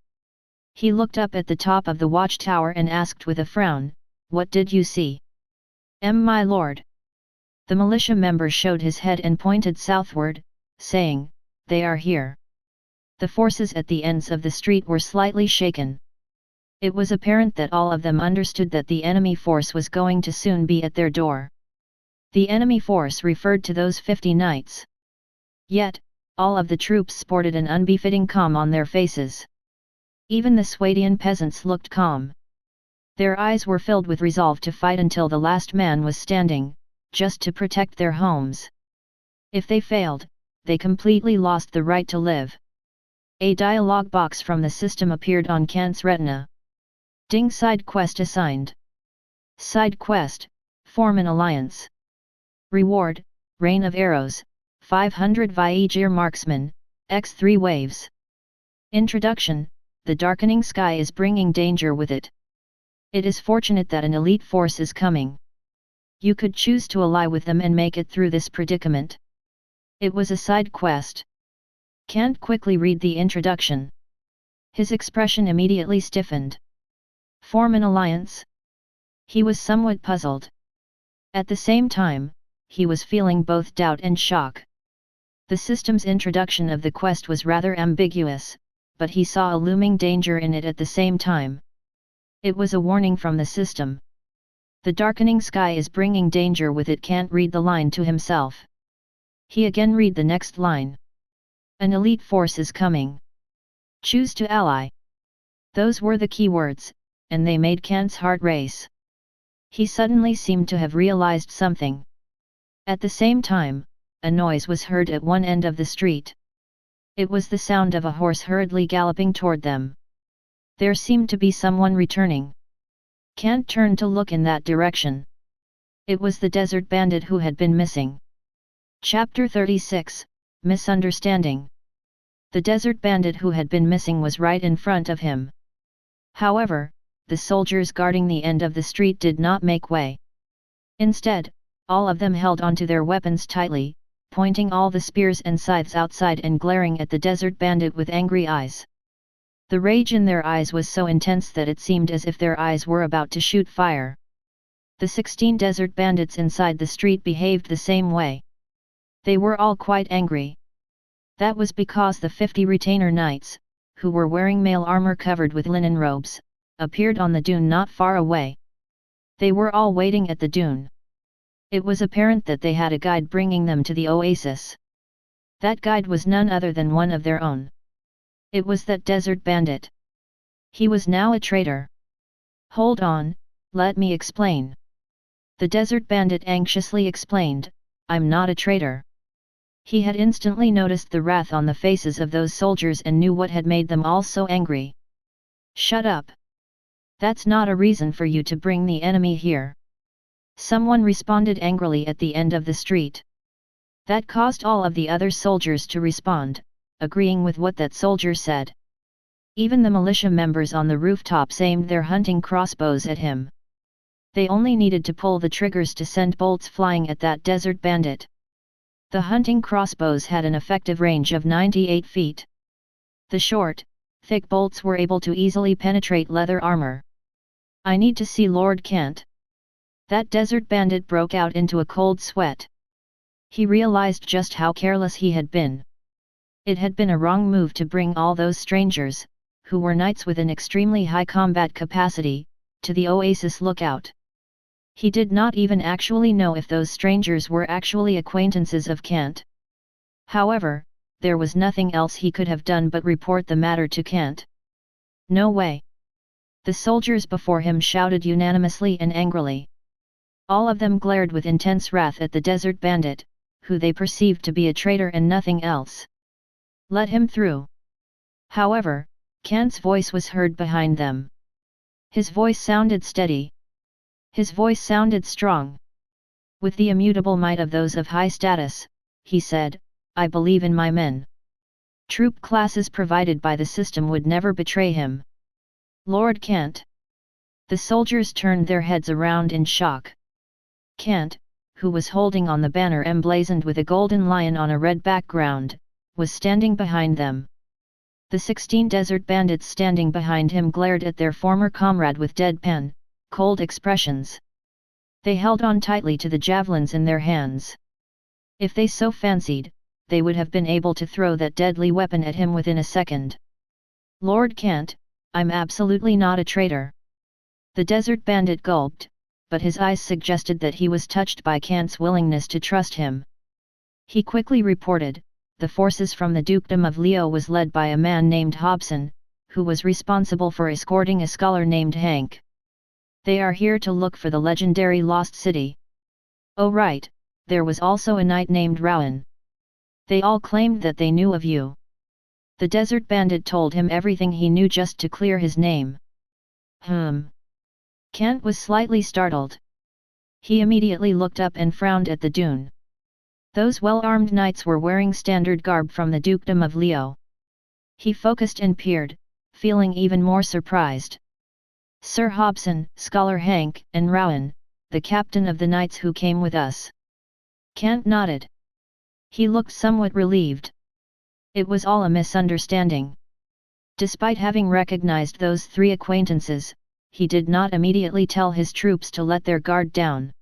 He looked up at the top of the watchtower and asked with a frown, what did you see? My lord. The militia member showed his head and pointed southward, saying, they are here. The forces at the ends of the street were slightly shaken. It was apparent that all of them understood that the enemy force was going to soon be at their door. The enemy force referred to those 50 knights. Yet, all of the troops sported an unbefitting calm on their faces. Even the Swadian peasants looked calm. Their eyes were filled with resolve to fight until the last man was standing, just to protect their homes. If they failed, they completely lost the right to live. A dialogue box from the system appeared on Kant's retina. Ding, side quest assigned. Side quest, form an alliance. Reward, rain of arrows, 500 Viager marksman, x3 waves. Introduction, the darkening sky is bringing danger with it. It is fortunate that an elite force is coming. You could choose to ally with them and make it through this predicament. It was a side quest. Can't quickly read the introduction. His expression immediately stiffened. Form an alliance? He was somewhat puzzled. At the same time, he was feeling both doubt and shock. The system's introduction of the quest was rather ambiguous, but he saw a looming danger in it at the same time. It was a warning from the system. The darkening sky is bringing danger with it. Can't read the line to himself. He again read the next line. An elite force is coming. Choose to ally. Those were the keywords, and they made Kant's heart race. He suddenly seemed to have realized something. At the same time, a noise was heard at one end of the street. It was the sound of a horse hurriedly galloping toward them. There seemed to be someone returning. Kant turned to look in that direction. It was the desert bandit who had been missing. Chapter 36, Misunderstanding. The desert bandit who had been missing was right in front of him. However, the soldiers guarding the end of the street did not make way. Instead, all of them held onto their weapons tightly, pointing all the spears and scythes outside and glaring at the desert bandit with angry eyes. The rage in their eyes was so intense that it seemed as if their eyes were about to shoot fire. The 16 desert bandits inside the street behaved the same way. They were all quite angry. That was because the 50 retainer knights, who were wearing mail armor covered with linen robes, appeared on the dune not far away. They were all waiting at the dune. It was apparent that they had a guide bringing them to the oasis. That guide was none other than one of their own. It was that desert bandit. He was now a traitor. Hold on, let me explain. The desert bandit anxiously explained, I'm not a traitor. He had instantly noticed the wrath on the faces of those soldiers and knew what had made them all so angry. Shut up. That's not a reason for you to bring the enemy here. Someone responded angrily at the end of the street. That caused all of the other soldiers to respond, agreeing with what that soldier said. Even the militia members on the rooftops aimed their hunting crossbows at him. They only needed to pull the triggers to send bolts flying at that desert bandit. The hunting crossbows had an effective range of 98 feet. The short, thick bolts were able to easily penetrate leather armor. I need to see Lord Kent. That desert bandit broke out into a cold sweat. He realized just how careless he had been. It had been a wrong move to bring all those strangers, who were knights with an extremely high combat capacity, to the Oasis lookout. He did not even actually know if those strangers were actually acquaintances of Kent. However, there was nothing else he could have done but report the matter to Kent. No way. The soldiers before him shouted unanimously and angrily. All of them glared with intense wrath at the desert bandit, who they perceived to be a traitor and nothing else. Let him through. However, Kent's voice was heard behind them. His voice sounded steady. His voice sounded strong. With the immutable might of those of high status, he said, I believe in my men. Troop classes provided by the system would never betray him. Lord Kent. The soldiers turned their heads around in shock. Kent, who was holding on the banner emblazoned with a golden lion on a red background, was standing behind them. The 16 desert bandits standing behind him glared at their former comrade with deadpan, cold expressions. They held on tightly to the javelins in their hands. If they so fancied, they would have been able to throw that deadly weapon at him within a second. Lord Kant, I'm absolutely not a traitor. The desert bandit gulped, but his eyes suggested that he was touched by Kant's willingness to trust him. He quickly reported, the forces from the Dukedom of Leo was led by a man named Hobson, who was responsible for escorting a scholar named Hank. They are here to look for the legendary Lost City. Oh right, there was also a knight named Rowan. They all claimed that they knew of you. The desert bandit told him everything he knew just to clear his name. Kant was slightly startled. He immediately looked up and frowned at the dune. Those well-armed knights were wearing standard garb from the Dukedom of Leo. He focused and peered, feeling even more surprised. Sir Hobson, Scholar Hank, and Rowan, the captain of the knights who came with us. Kant nodded. He looked somewhat relieved. It was all a misunderstanding. Despite having recognized those three acquaintances, he did not immediately tell his troops to let their guard down.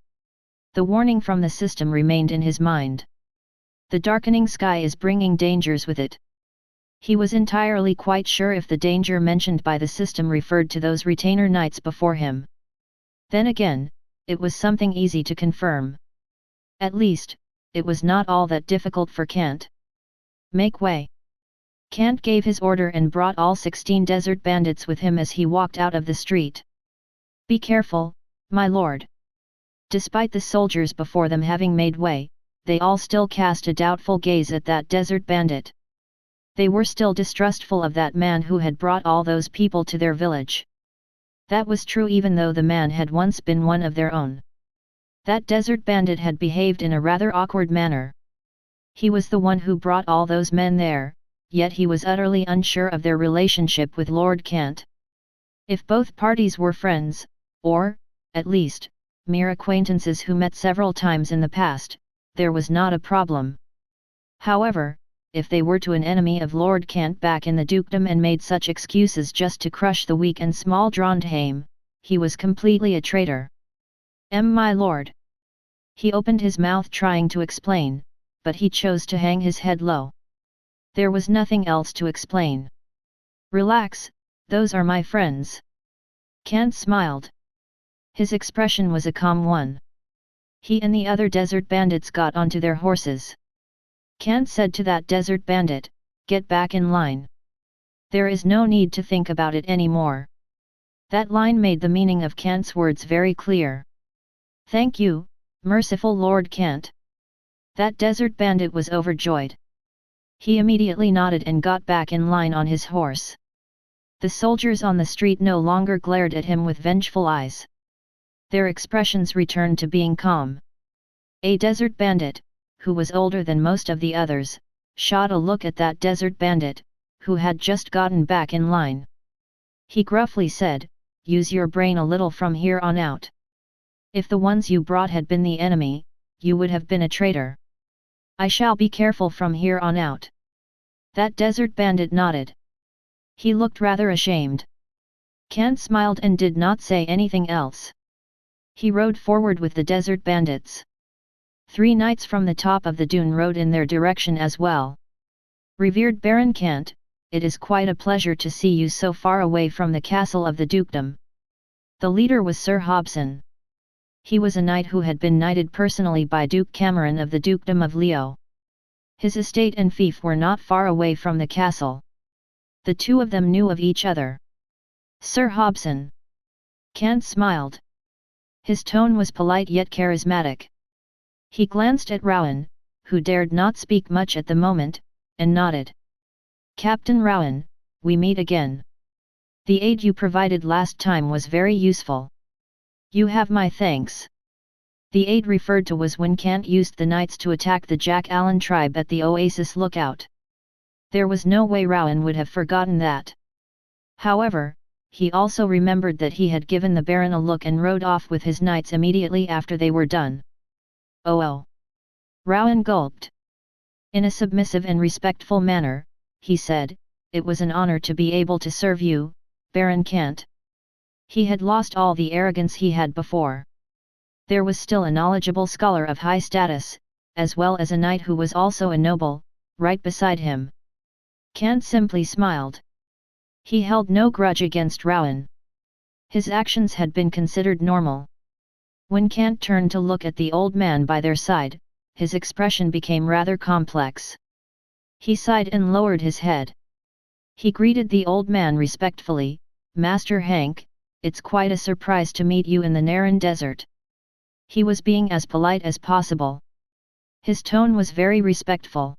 The warning from the system remained in his mind. The darkening sky is bringing dangers with it. He was entirely quite sure if the danger mentioned by the system referred to those retainer knights before him. Then again, it was something easy to confirm. At least, it was not all that difficult for Kant. Make way. Kant gave his order and brought all 16 desert bandits with him as he walked out of the street. Be careful, my lord. Despite the soldiers before them having made way, they all still cast a doubtful gaze at that desert bandit. They were still distrustful of that man who had brought all those people to their village. That was true even though the man had once been one of their own. That desert bandit had behaved in a rather awkward manner. He was the one who brought all those men there, yet he was utterly unsure of their relationship with Lord Kant. If both parties were friends, or, at least, mere acquaintances who met several times in the past, there was not a problem. However, if they were to an enemy of Lord Kant back in the dukedom and made such excuses just to crush the weak and small Trondheim, he was completely a traitor. My lord. He opened his mouth trying to explain, but he chose to hang his head low. There was nothing else to explain. Relax, those are my friends. Kant smiled. His expression was a calm one. He and the other desert bandits got onto their horses. Kant said to that desert bandit, "Get back in line. There is no need to think about it anymore." That line made the meaning of Kant's words very clear. "Thank you, merciful Lord Kant." That desert bandit was overjoyed. He immediately nodded and got back in line on his horse. The soldiers on the street no longer glared at him with vengeful eyes. Their expressions returned to being calm. A desert bandit, who was older than most of the others, shot a look at that desert bandit, who had just gotten back in line. He gruffly said, "Use your brain a little from here on out. If the ones you brought had been the enemy, you would have been a traitor. I shall be careful from here on out." That desert bandit nodded. He looked rather ashamed. Kant smiled and did not say anything else. He rode forward with the desert bandits. 3 knights from the top of the dune rode in their direction as well. "Revered Baron Kant, it is quite a pleasure to see you so far away from the castle of the dukedom." The leader was Sir Hobson. He was a knight who had been knighted personally by Duke Cameron of the Dukedom of Leo. His estate and fief were not far away from the castle. The two of them knew of each other. "Sir Hobson." Kant smiled. His tone was polite yet charismatic. He glanced at Rowan, who dared not speak much at the moment, and nodded. "Captain Rowan, we meet again. The aid you provided last time was very useful. You have my thanks." The aid referred to was when Kant used the knights to attack the Jack Allen tribe at the Oasis lookout. There was no way Rowan would have forgotten that. However, he also remembered that he had given the Baron a look and rode off with his knights immediately after they were done. Oh! Rowan gulped. In a submissive and respectful manner, he said, "It was an honor to be able to serve you, Baron Kant." He had lost all the arrogance he had before. There was still a knowledgeable scholar of high status, as well as a knight who was also a noble, right beside him. Kant simply smiled. He held no grudge against Rowan. His actions had been considered normal. When Kant turned to look at the old man by their side, his expression became rather complex. He sighed and lowered his head. He greeted the old man respectfully, "Master Hank, it's quite a surprise to meet you in the Naran Desert." He was being as polite as possible. His tone was very respectful.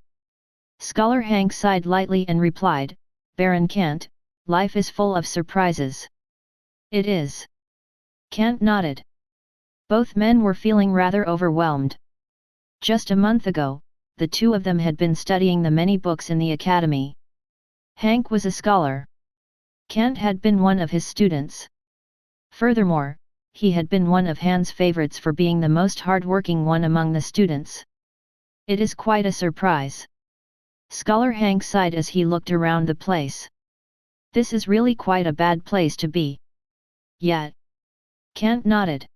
Scholar Hank sighed lightly and replied, "Baron Kant, life is full of surprises." "It is." Kant nodded. Both men were feeling rather overwhelmed. Just a month ago, the two of them had been studying the many books in the academy. Hank was a scholar. Kant had been one of his students. Furthermore, he had been one of Han's favorites for being the most hard-working one among the students. "It is quite a surprise." Scholar Hank sighed as he looked around the place. "This is really quite a bad place to be." "Yet." Kant nodded.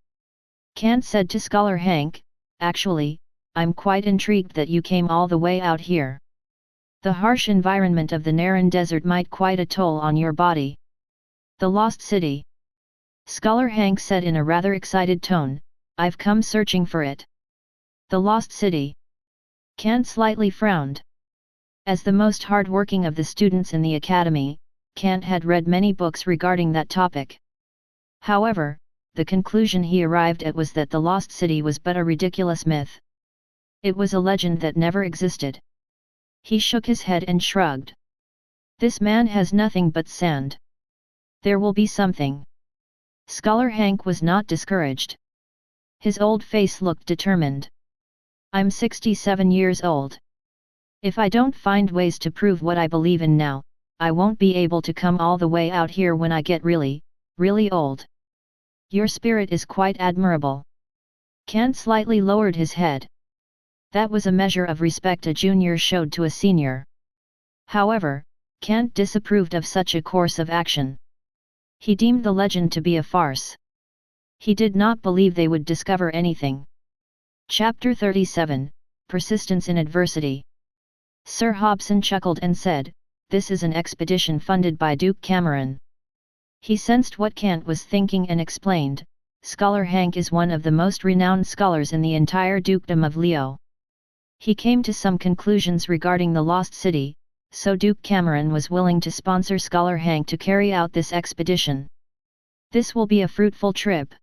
Kant said to Scholar Hank, "Actually, I'm quite intrigued that you came all the way out here. The harsh environment of the Naran Desert might quite a toll on your body." "The Lost City." Scholar Hank said in a rather excited tone, "I've come searching for it." "The Lost City." Kant slightly frowned. As the most hard-working of the students in the academy, Kant had read many books regarding that topic. However, the conclusion he arrived at was that the Lost City was but a ridiculous myth. It was a legend that never existed. He shook his head and shrugged. "This man has nothing but sand. There will be something." Scholar Hank was not discouraged. His old face looked determined. "I'm 67 years old. If I don't find ways to prove what I believe in now, I won't be able to come all the way out here when I get really, really old." "Your spirit is quite admirable." Kant slightly lowered his head. That was a measure of respect a junior showed to a senior. However, Kant disapproved of such a course of action. He deemed the legend to be a farce. He did not believe they would discover anything. Chapter 37, Persistence in Adversity. Sir Hobson chuckled and said, "This is an expedition funded by Duke Cameron." He sensed what Kant was thinking and explained, "Scholar Hank is one of the most renowned scholars in the entire dukedom of Leo. He came to some conclusions regarding the Lost City, so Duke Cameron was willing to sponsor Scholar Hank to carry out this expedition. This will be a fruitful trip."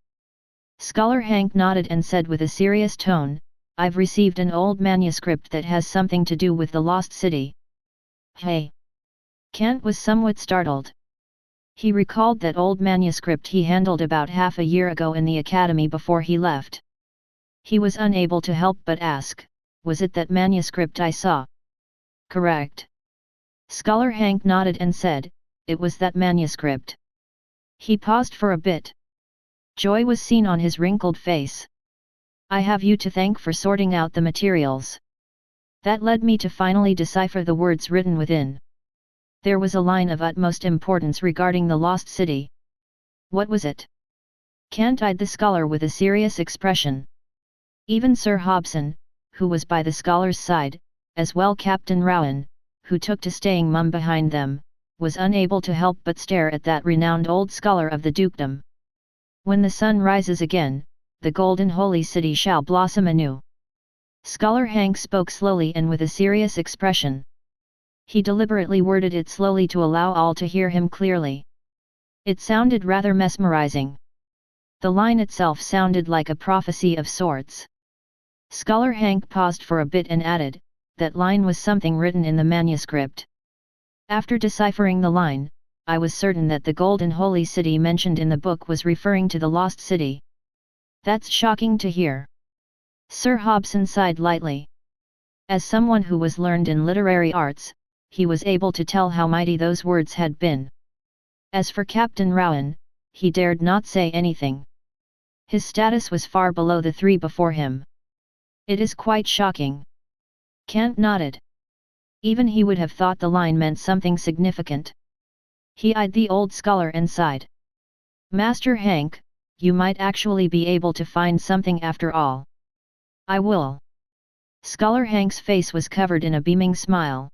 Scholar Hank nodded and said with a serious tone, "I've received an old manuscript that has something to do with the Lost City." "Hey!" Kant was somewhat startled. He recalled that old manuscript he handled about half a year ago in the academy before he left. He was unable to help but ask, "Was it that manuscript I saw?" "Correct." Scholar Hank nodded and said, "It was that manuscript." He paused for a bit. Joy was seen on his wrinkled face. "I have you to thank for sorting out the materials. That led me to finally decipher the words written within. There was a line of utmost importance regarding the Lost City." "What was it?" Kant eyed the scholar with a serious expression. Even Sir Hobson, who was by the scholar's side, as well Captain Rowan, who took to staying mum behind them, was unable to help but stare at that renowned old scholar of the dukedom. "When the sun rises again, the golden holy city shall blossom anew." Scholar Hank spoke slowly and with a serious expression. He deliberately worded it slowly to allow all to hear him clearly. It sounded rather mesmerizing. The line itself sounded like a prophecy of sorts. Scholar Hank paused for a bit and added, "That line was something written in the manuscript. After deciphering the line, I was certain that the golden holy city mentioned in the book was referring to the Lost City." "That's shocking to hear." Sir Hobson sighed lightly. As someone who was learned in literary arts, he was able to tell how mighty those words had been. As for Captain Rowan, he dared not say anything. His status was far below the three before him. "It is quite shocking." Kant nodded. Even he would have thought the line meant something significant. He eyed the old scholar and sighed. Master Hank, you might actually be able to find something after all. I will. Scholar Hank's face was covered in a beaming smile.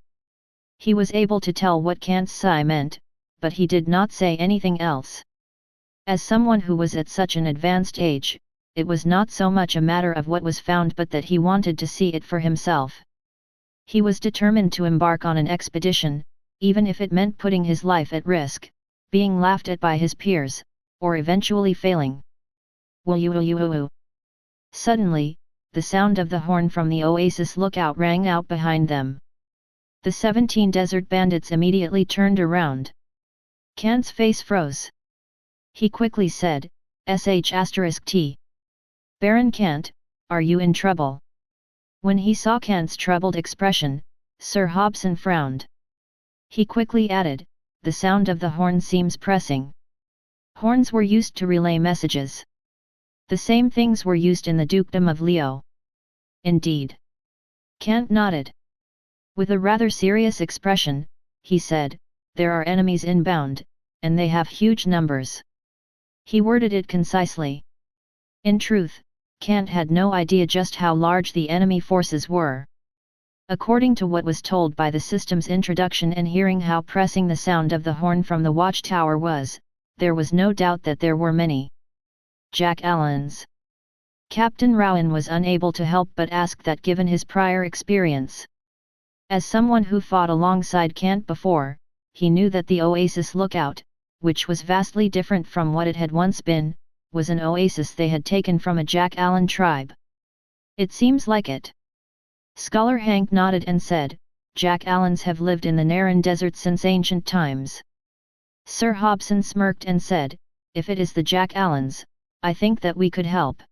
He was able to tell what Kant's sigh meant, but he did not say anything else. As someone who was at such an advanced age, it was not so much a matter of what was found but that he wanted to see it for himself. He was determined to embark on an expedition, even if it meant putting his life at risk, being laughed at by his peers, or eventually failing. Woo-woo-woo-woo-woo. Suddenly, the sound of the horn from the Oasis lookout rang out behind them. The 17 desert bandits immediately turned around. Kant's face froze. He quickly said, "Sh*T. Baron Kant, are you in trouble?" When he saw Kant's troubled expression, Sir Hobson frowned. He quickly added, "The sound of the horn seems pressing." Horns were used to relay messages. The same things were used in the Dukedom of Leo. Indeed. Kant nodded. With a rather serious expression, he said, "There are enemies inbound, and they have huge numbers." He worded it concisely. In truth, Kant had no idea just how large the enemy forces were. According to what was told by the system's introduction and hearing how pressing the sound of the horn from the watchtower was, there was no doubt that there were many Jack Allens. Captain Rowan was unable to help but ask that given his prior experience. As someone who fought alongside Kant before, he knew that the Oasis lookout, which was vastly different from what it had once been, was an oasis they had taken from a Jack Allen tribe. It seems like it. Scholar Hank nodded and said, "Jack Allens have lived in the Naran Desert since ancient times." Sir Hobson smirked and said, "If it is the Jack Allens, I think that we could help."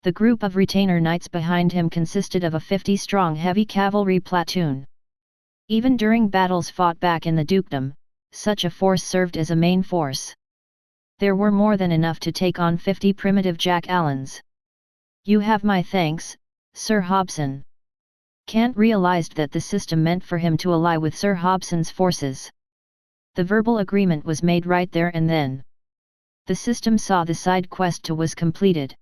The group of retainer knights behind him consisted of a 50-strong heavy cavalry platoon. Even during battles fought back in the dukedom, such a force served as a main force. There were more than enough to take on 50 primitive Jack Allens. "You have my thanks, Sir Hobson." Kant realized that the system meant for him to ally with Sir Hobson's forces. The verbal agreement was made right there and then. The system saw the side quest to was completed.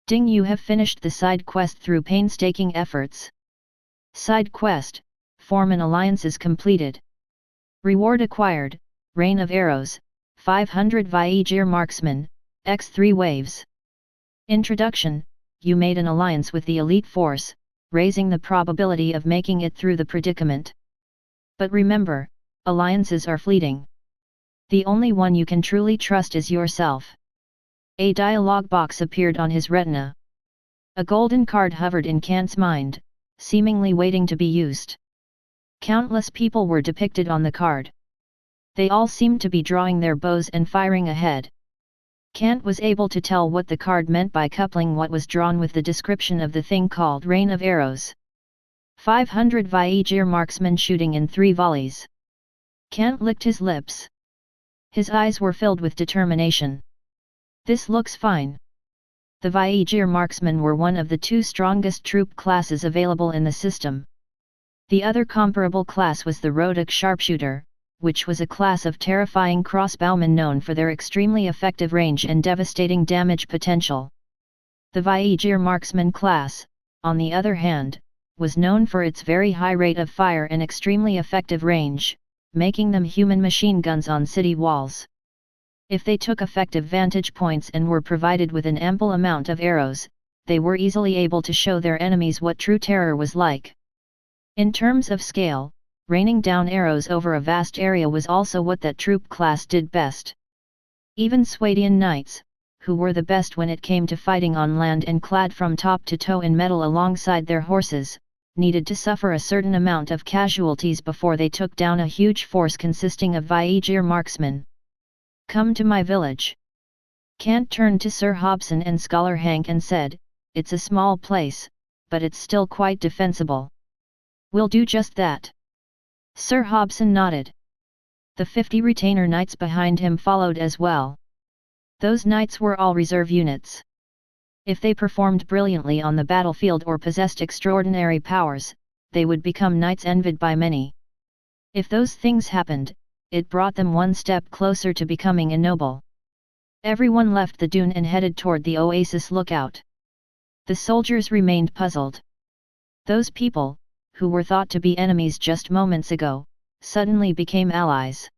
"Ding, you have finished the side quest through painstaking efforts." Side quest, form an alliance is completed. Reward acquired, Rain of Arrows, 500 Viegir Marksmen, x3 waves. Introduction, you made an alliance with the elite force, raising the probability of making it through the predicament. But remember, alliances are fleeting. The only one you can truly trust is yourself. A dialogue box appeared on his retina. A golden card hovered in Kant's mind, seemingly waiting to be used. Countless people were depicted on the card. They all seemed to be drawing their bows and firing ahead. Kant was able to tell what the card meant by coupling what was drawn with the description of the thing called Rain of Arrows. 500 Viegir marksmen shooting in 3 volleys. Kant licked his lips. His eyes were filled with determination. This looks fine. The Viegir marksmen were one of the 2 strongest troop classes available in the system. The other comparable class was the Rhotic sharpshooter, which was a class of terrifying crossbowmen known for their extremely effective range and devastating damage potential. The Viegir marksman class, on the other hand, was known for its very high rate of fire and extremely effective range, making them human machine guns on city walls. If they took effective vantage points and were provided with an ample amount of arrows, they were easily able to show their enemies what true terror was like. In terms of scale, raining down arrows over a vast area was also what that troop class did best. Even Swadian knights, who were the best when it came to fighting on land and clad from top to toe in metal alongside their horses, needed to suffer a certain amount of casualties before they took down a huge force consisting of Viegir marksmen. "Come to my village." Kant turned to Sir Hobson and Scholar Hank and said, "It's a small place, but it's still quite defensible." "We'll do just that." Sir Hobson nodded. The 50 retainer knights behind him followed as well. Those knights were all reserve units. If they performed brilliantly on the battlefield or possessed extraordinary powers, they would become knights envied by many. If those things happened, it brought them one step closer to becoming a noble. Everyone left the dune and headed toward the Oasis lookout. The soldiers remained puzzled. Those people, who were thought to be enemies just moments ago, suddenly became allies.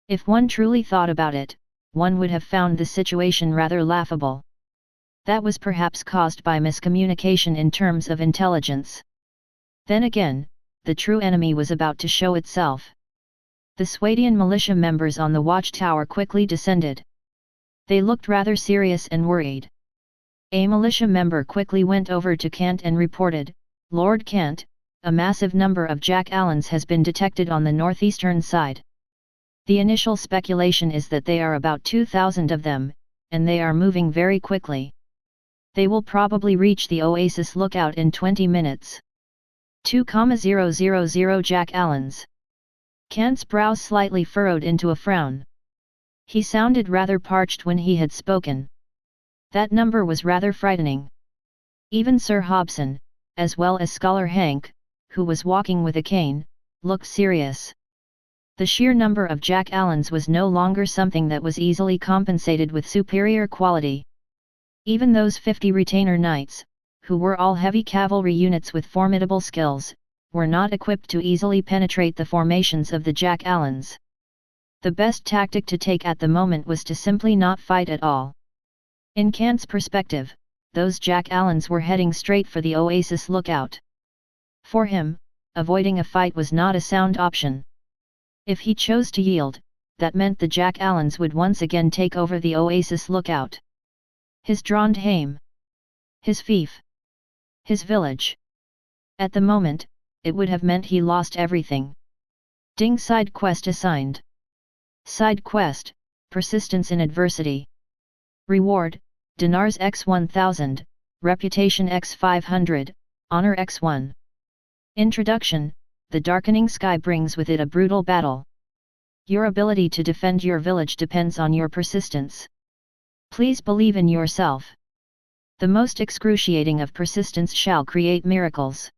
If one truly thought about it, one would have found the situation rather laughable. That was perhaps caused by miscommunication in terms of intelligence. Then again, the true enemy was about to show itself. The Swadian militia members on the watchtower quickly descended. They looked rather serious and worried. A militia member quickly went over to Kant and reported, "Lord Kant, a massive number of Jack Allens has been detected on the northeastern side. The initial speculation is that they are about 2,000 of them, and they are moving very quickly. They will probably reach the Oasis lookout in 20 minutes. 2,000 Jack Allens." Kant's brow slightly furrowed into a frown. He sounded rather parched when he had spoken. That number was rather frightening. Even Sir Hobson, as well as Scholar Hank, who was walking with a cane, looked serious. The sheer number of Jack Allens was no longer something that was easily compensated with superior quality. Even those 50 retainer knights, who were all heavy cavalry units with formidable skills, were not equipped to easily penetrate the formations of the Jack Allens. The best tactic to take at the moment was to simply not fight at all. In Kant's perspective, those Jack Allens were heading straight for the Oasis lookout. For him, avoiding a fight was not a sound option. If he chose to yield, that meant the Jack Allens would once again take over the Oasis lookout. His Trondheim, his fief, his village. At the moment, it would have meant he lost everything. Ding. Side quest assigned. Side quest, persistence in adversity. Reward, dinars x 1000, reputation x 500, honor x 1. Introduction, the darkening sky brings with it a brutal battle. Your ability to defend your village depends on your persistence. Please believe in yourself. The most excruciating of persistence shall create miracles.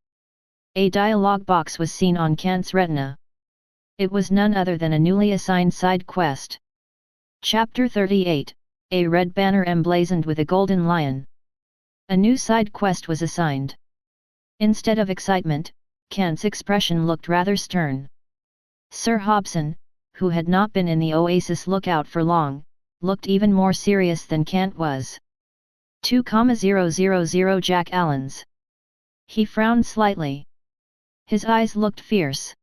A dialogue box was seen on Kant's retina. It was none other than a newly assigned side quest. Chapter 38, a red banner emblazoned with a golden lion. A new side quest was assigned. Instead of excitement, Kant's expression looked rather stern. Sir Hobson, who had not been in the Oasis lookout for long, looked even more serious than Kant was. 2,000 Jack Allens. He frowned slightly. His eyes looked fierce.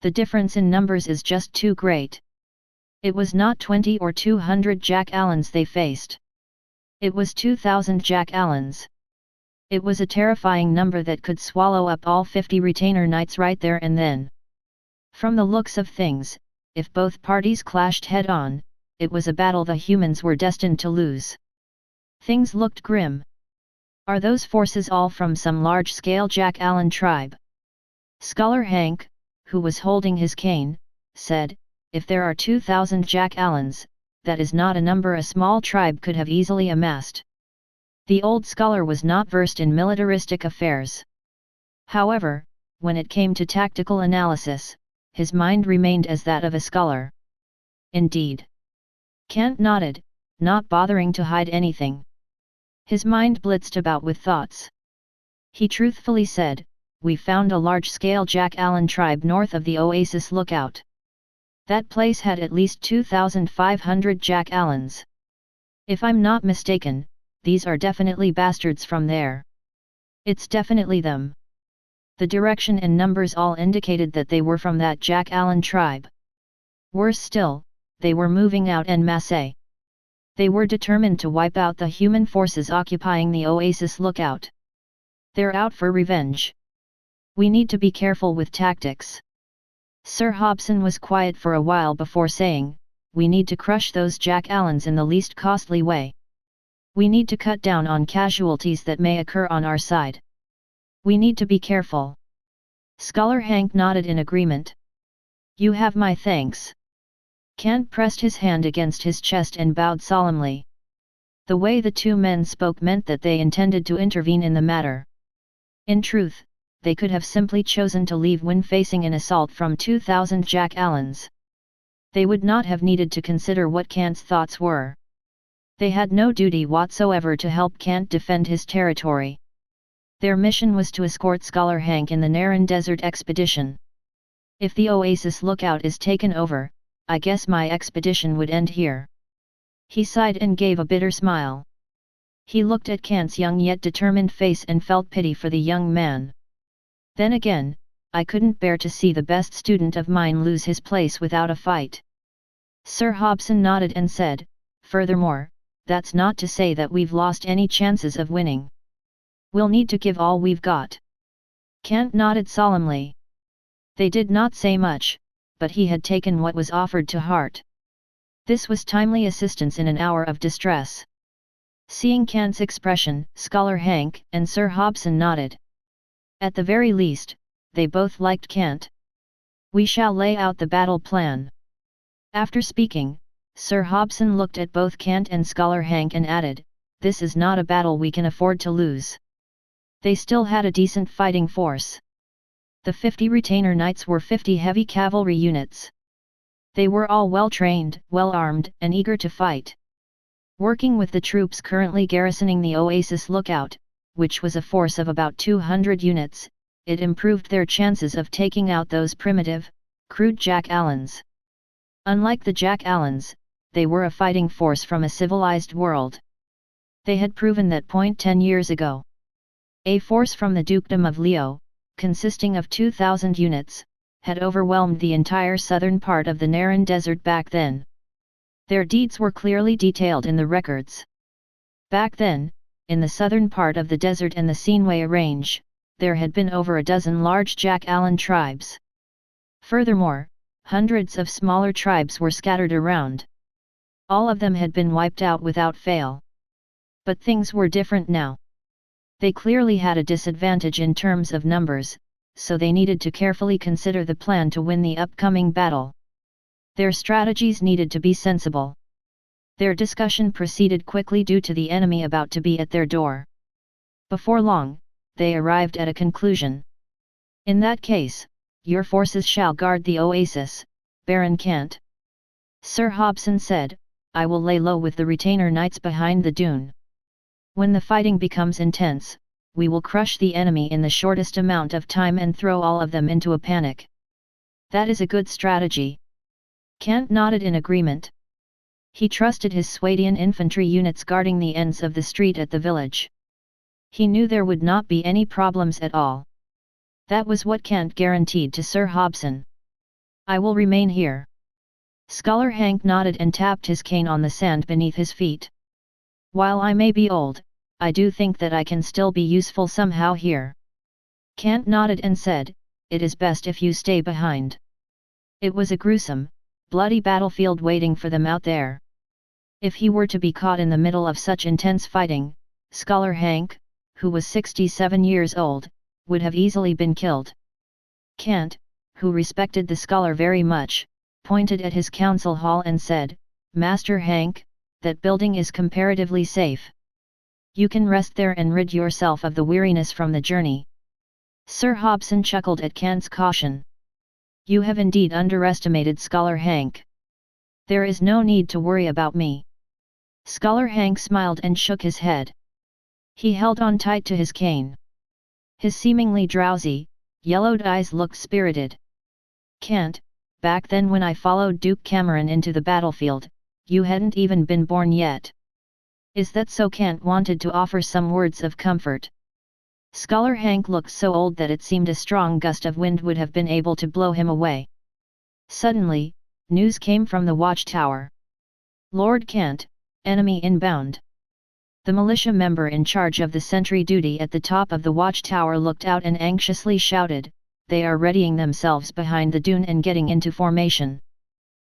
The difference in numbers is just too great. It was not 20 or 200 Jack Allens they faced. It was 2,000 Jack Allens. It was a terrifying number that could swallow up all 50 retainer knights right there and then. From the looks of things, if both parties clashed head-on, it was a battle the humans were destined to lose. Things looked grim. Are those forces all from some large-scale Jack Allen tribe? Scholar Hank, who was holding his cane, said, "If there are 2,000 Jack Allens, that is not a number a small tribe could have easily amassed." The old scholar was not versed in militaristic affairs. However, when it came to tactical analysis, his mind remained as that of a scholar. Indeed. Kant nodded, not bothering to hide anything. His mind blitzed about with thoughts. He truthfully said, "We found a large-scale Jack Allen tribe north of the Oasis lookout. That place had at least 2,500 Jack Allens. If I'm not mistaken, these are definitely bastards from there. It's definitely them." The direction and numbers all indicated that they were from that Jack Allen tribe. Worse still, they were moving out en masse. They were determined to wipe out the human forces occupying the Oasis lookout. They're out for revenge. We need to be careful with tactics. Sir Hobson was quiet for a while before saying, "We need to crush those Jack Allens in the least costly way. We need to cut down on casualties that may occur on our side. We need to be careful." Scholar Hank nodded in agreement. "You have my thanks." Kant pressed his hand against his chest and bowed solemnly. The way the two men spoke meant that they intended to intervene in the matter. In truth, they could have simply chosen to leave when facing an assault from 2,000 Jack Allens. They would not have needed to consider what Kant's thoughts were. They had no duty whatsoever to help Kant defend his territory. Their mission was to escort Scholar Hank in the Naran Desert expedition. If the Oasis lookout is taken over, I guess my expedition would end here. He sighed and gave a bitter smile. He looked at Kant's young yet determined face and felt pity for the young man. Then again, I couldn't bear to see the best student of mine lose his place without a fight. Sir Hobson nodded and said, "Furthermore, that's not to say that we've lost any chances of winning. We'll need to give all we've got." Kant nodded solemnly. They did not say much, but he had taken what was offered to heart. This was timely assistance in an hour of distress. Seeing Kant's expression, Scholar Hank and Sir Hobson nodded. At the very least, they both liked Kant. "We shall lay out the battle plan." After speaking, Sir Hobson looked at both Kant and Scholar Hank and added, "This is not a battle we can afford to lose." They still had a decent fighting force. The 50 retainer knights were 50 heavy cavalry units. They were all well-trained, well-armed, and eager to fight. Working with the troops currently garrisoning the Oasis lookout, which was a force of about 200 units, it improved their chances of taking out those primitive, crude Jack Allens. Unlike the Jack Allens, they were a fighting force from a civilized world. They had proven that point 10 years ago. A force from the Dukedom of Leo, consisting of 2,000 units, had overwhelmed the entire southern part of the Naran Desert back then. Their deeds were clearly detailed in the records. Back then, in the southern part of the desert and the Sinway Range, there had been over a dozen large Jack Allen tribes. Furthermore, hundreds of smaller tribes were scattered around. All of them had been wiped out without fail. But things were different now. They clearly had a disadvantage in terms of numbers, so they needed to carefully consider the plan to win the upcoming battle. Their strategies needed to be sensible. Their discussion proceeded quickly due to the enemy about to be at their door. Before long, they arrived at a conclusion. "In that case, your forces shall guard the Oasis, Baron Kant," Sir Hobson said. "I will lay low with the retainer knights behind the dune. When the fighting becomes intense, we will crush the enemy in the shortest amount of time and throw all of them into a panic." "That is a good strategy." Kant nodded in agreement. He trusted his Swadian infantry units guarding the ends of the street at the village. He knew there would not be any problems at all. That was what Kant guaranteed to Sir Hobson. "I will remain here." Scholar Hank nodded and tapped his cane on the sand beneath his feet. "While I may be old, I do think that I can still be useful somehow here." Kant nodded and said, "It is best if you stay behind." It was a gruesome, bloody battlefield waiting for them out there. If he were to be caught in the middle of such intense fighting, Scholar Hank, who was 67 years old, would have easily been killed. Kant, who respected the scholar very much, pointed at his council hall and said, "Master Hank, that building is comparatively safe. You can rest there and rid yourself of the weariness from the journey." Sir Hobson chuckled at Kant's caution. "You have indeed underestimated Scholar Hank. There is no need to worry about me." Scholar Hank smiled and shook his head. He held on tight to his cane. His seemingly drowsy, yellowed eyes looked spirited. "Kant, back then when I followed Duke Cameron into the battlefield, you hadn't even been born yet. Is that so?" Kant wanted to offer some words of comfort. Scholar Hank looked so old that it seemed a strong gust of wind would have been able to blow him away. Suddenly, news came from the watchtower. "Lord Kant, enemy inbound." The militia member in charge of the sentry duty at the top of the watchtower looked out and anxiously shouted, "They are readying themselves behind the dune and getting into formation.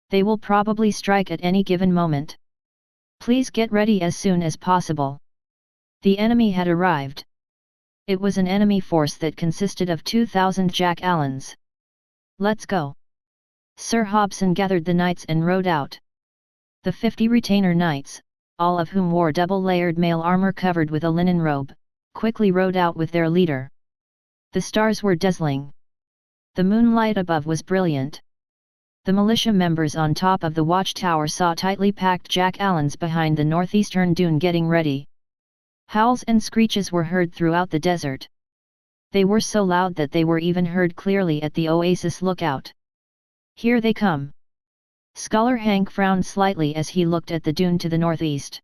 They will probably strike at any given moment. Please get ready as soon as possible." The enemy had arrived. It was an enemy force that consisted of 2,000 Jack Allens. "Let's go." Sir Hobson gathered the knights and rode out. The 50 retainer knights, all of whom wore double-layered mail armor covered with a linen robe, quickly rode out with their leader. The stars were dazzling. The moonlight above was brilliant. The militia members on top of the watchtower saw tightly packed jack-allans behind the northeastern dune getting ready. Howls and screeches were heard throughout the desert. They were so loud that they were even heard clearly at the Oasis lookout. "Here they come." Scholar Hank frowned slightly as he looked at the dune to the northeast.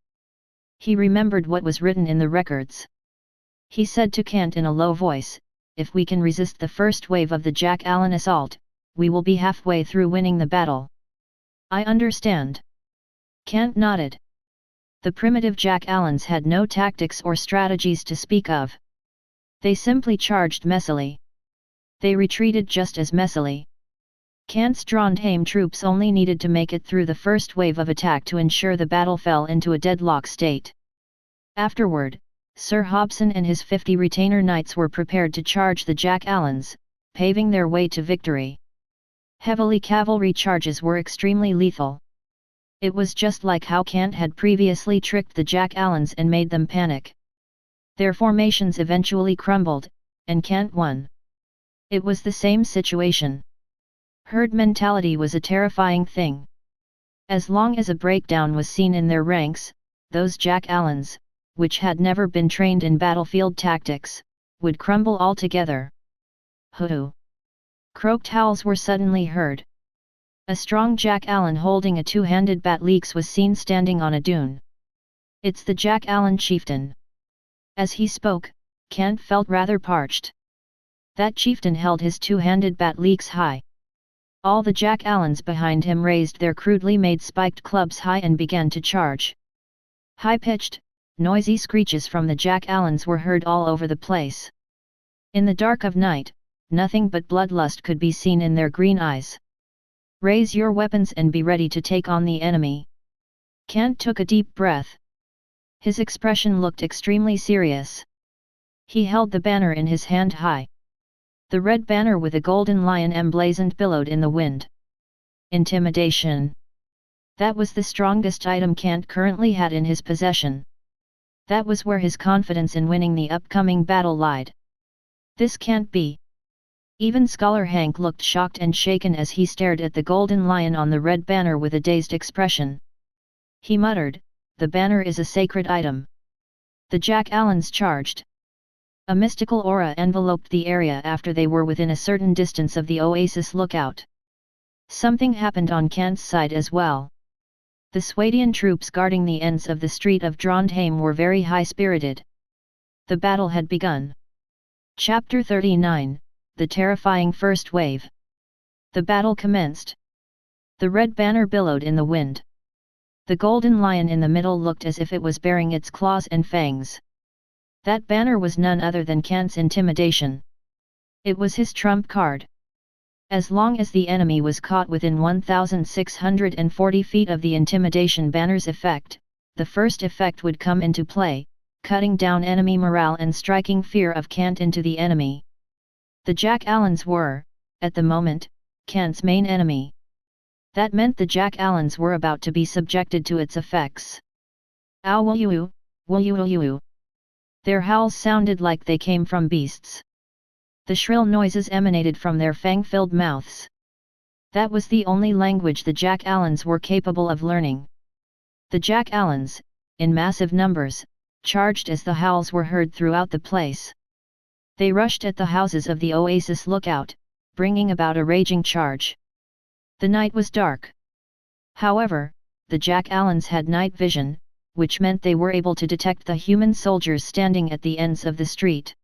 He remembered what was written in the records. He said to Kant in a low voice, "If we can resist the first wave of the jack-allan assault, we will be halfway through winning the battle." "I understand." Kant nodded. The primitive jack-allans had no tactics or strategies to speak of. They simply charged messily. They retreated just as messily. Kant's Trondheim troops only needed to make it through the first wave of attack to ensure the battle fell into a deadlock state. Afterward, Sir Hobson and his 50 retainer knights were prepared to charge the jack-allans, paving their way to victory. Heavily cavalry charges were extremely lethal. It was just like how Kant had previously tricked the jack-allans and made them panic. Their formations eventually crumbled, and Kant won. It was the same situation. Herd mentality was a terrifying thing. As long as a breakdown was seen in their ranks, those jack-allans, which had never been trained in battlefield tactics, would crumble altogether. "Hoo!" Croaked howls were suddenly heard. A strong jack-allan holding a two-handed bat-leax was seen standing on a dune. "It's the jack-allan chieftain." As he spoke, Kant felt rather parched. That chieftain held his two-handed bat-leax high. All the jack-allans behind him raised their crudely made spiked clubs high and began to charge. High-pitched, noisy screeches from the jack-allans were heard all over the place. In the dark of night, nothing but bloodlust could be seen in their green eyes. "Raise your weapons and be ready to take on the enemy." Kant took a deep breath. His expression looked extremely serious. He held the banner in his hand high. The red banner with a golden lion emblazoned billowed in the wind. Intimidation. That was the strongest item Kant currently had in his possession. That was where his confidence in winning the upcoming battle lied. "This can't be." Even Scholar Hank looked shocked and shaken as he stared at the golden lion on the red banner with a dazed expression. He muttered, "The banner is a sacred item." The jack-allans charged. A mystical aura enveloped the area after they were within a certain distance of the Oasis lookout. Something happened on Kant's side as well. The Swadian troops guarding the ends of the street of Trondheim were very high-spirited. The battle had begun. Chapter 39, The Terrifying First Wave. The battle commenced. The red banner billowed in the wind. The golden lion in the middle looked as if it was baring its claws and fangs. That banner was none other than Kant's intimidation. It was his trump card. As long as the enemy was caught within 1,640 feet of the intimidation banner's effect, the first effect would come into play, cutting down enemy morale and striking fear of Kant into the enemy. The jack-allans were, at the moment, Kant's main enemy. That meant the jack-allans were about to be subjected to its effects. "Ow will you. Their howls sounded like they came from beasts. The shrill noises emanated from their fang-filled mouths. That was the only language the jack-allans were capable of learning. The jack-allans, in massive numbers, charged as the howls were heard throughout the place. They rushed at the houses of the Oasis lookout, bringing about a raging charge. The night was dark. However, the jack-allans had night vision, which meant they were able to detect the human soldiers standing at the ends of the street.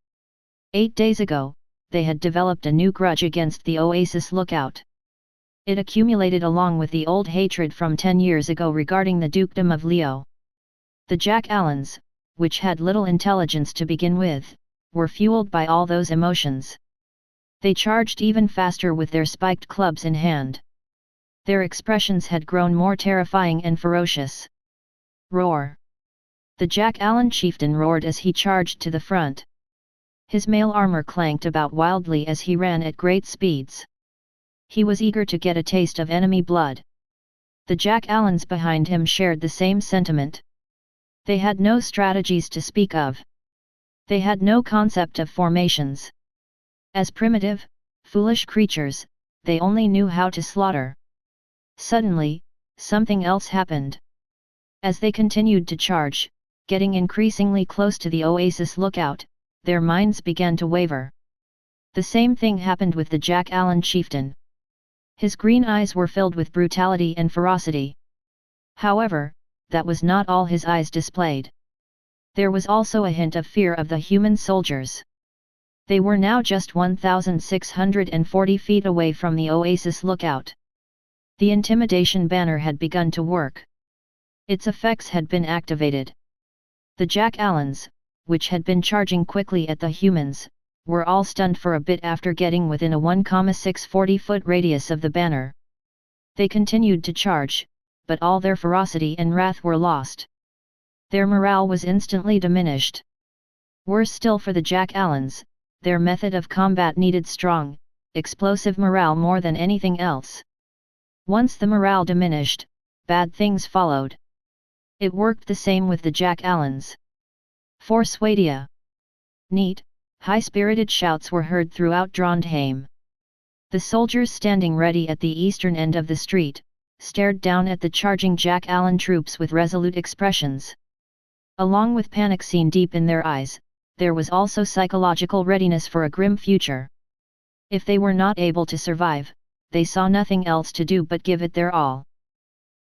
8 days ago, they had developed a new grudge against the Oasis lookout. It accumulated along with the old hatred from 10 years ago regarding the dukedom of Leo. The jack-allans, which had little intelligence to begin with, were fueled by all those emotions. They charged even faster with their spiked clubs in hand. Their expressions had grown more terrifying and ferocious. Roar! The jack-allan chieftain roared as he charged to the front. His mail armor clanked about wildly as he ran at great speeds. He was eager to get a taste of enemy blood. The jack-allans behind him shared the same sentiment. They had no strategies to speak of. They had no concept of formations. As primitive, foolish creatures, they only knew how to slaughter. Suddenly, something else happened. As they continued to charge, getting increasingly close to the Oasis lookout, their minds began to waver. The same thing happened with the Jack Allen chieftain. His green eyes were filled with brutality and ferocity. However, that was not all his eyes displayed. There was also a hint of fear of the human soldiers. They were now just 1,640 feet away from the Oasis lookout. The intimidation banner had begun to work. Its effects had been activated. The Jack Allens, which had been charging quickly at the humans, were all stunned for a bit after getting within a 1,640-foot radius of the banner. They continued to charge, but all their ferocity and wrath were lost. Their morale was instantly diminished. Worse still for the Jack Allens, their method of combat needed strong, explosive morale more than anything else. Once the morale diminished, bad things followed. It worked the same with the Jack Allens. For Swadia! Neat, high-spirited shouts were heard throughout Trondheim. The soldiers standing ready at the eastern end of the street, stared down at the charging Jack Allen troops with resolute expressions. Along with panic seen deep in their eyes, there was also psychological readiness for a grim future. If they were not able to survive, they saw nothing else to do but give it their all.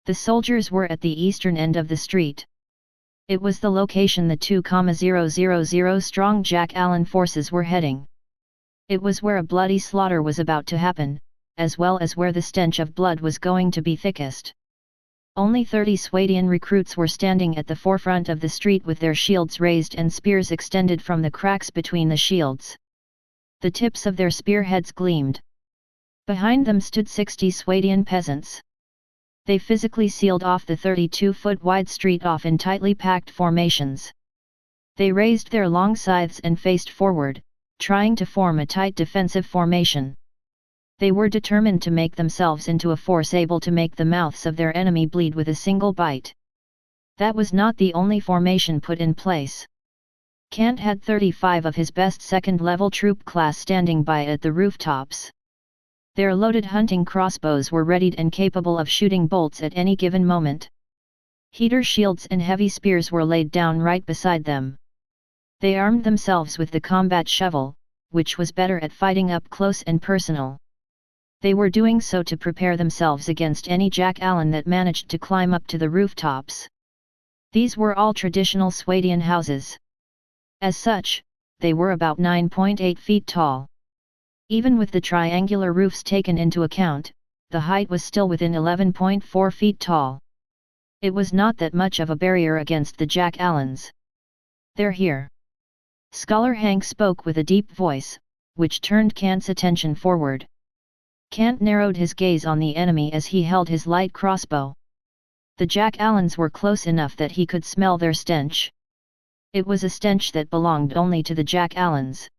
The soldiers were at the eastern end of the street. It was the location the 2,000 strong Jack Allen forces were heading. It was where a bloody slaughter was about to happen, as well as where the stench of blood was going to be thickest. Only 30 Swadian recruits were standing at the forefront of the street with their shields raised and spears extended from the cracks between the shields. The tips of their spearheads gleamed. Behind them stood 60 Swadian peasants. They physically sealed off the 32-foot wide street off in tightly packed formations. They raised their long scythes and faced forward, trying to form a tight defensive formation. They were determined to make themselves into a force able to make the mouths of their enemy bleed with a single bite. That was not the only formation put in place. Kant had 35 of his best second-level troop class standing by at the rooftops. Their loaded hunting crossbows were readied and capable of shooting bolts at any given moment. Heater shields and heavy spears were laid down right beside them. They armed themselves with the combat shovel, which was better at fighting up close and personal. They were doing so to prepare themselves against any Jack Allen that managed to climb up to the rooftops. These were all traditional Swadian houses. As such, they were about 9.8 feet tall. Even with the triangular roofs taken into account, the height was still within 11.4 feet tall. It was not that much of a barrier against the Jack Allens. "They're here." Scholar Hank spoke with a deep voice, which turned Kant's attention forward. Kant narrowed his gaze on the enemy as he held his light crossbow. The Jack Allens were close enough that he could smell their stench. It was a stench that belonged only to the Jack Allens.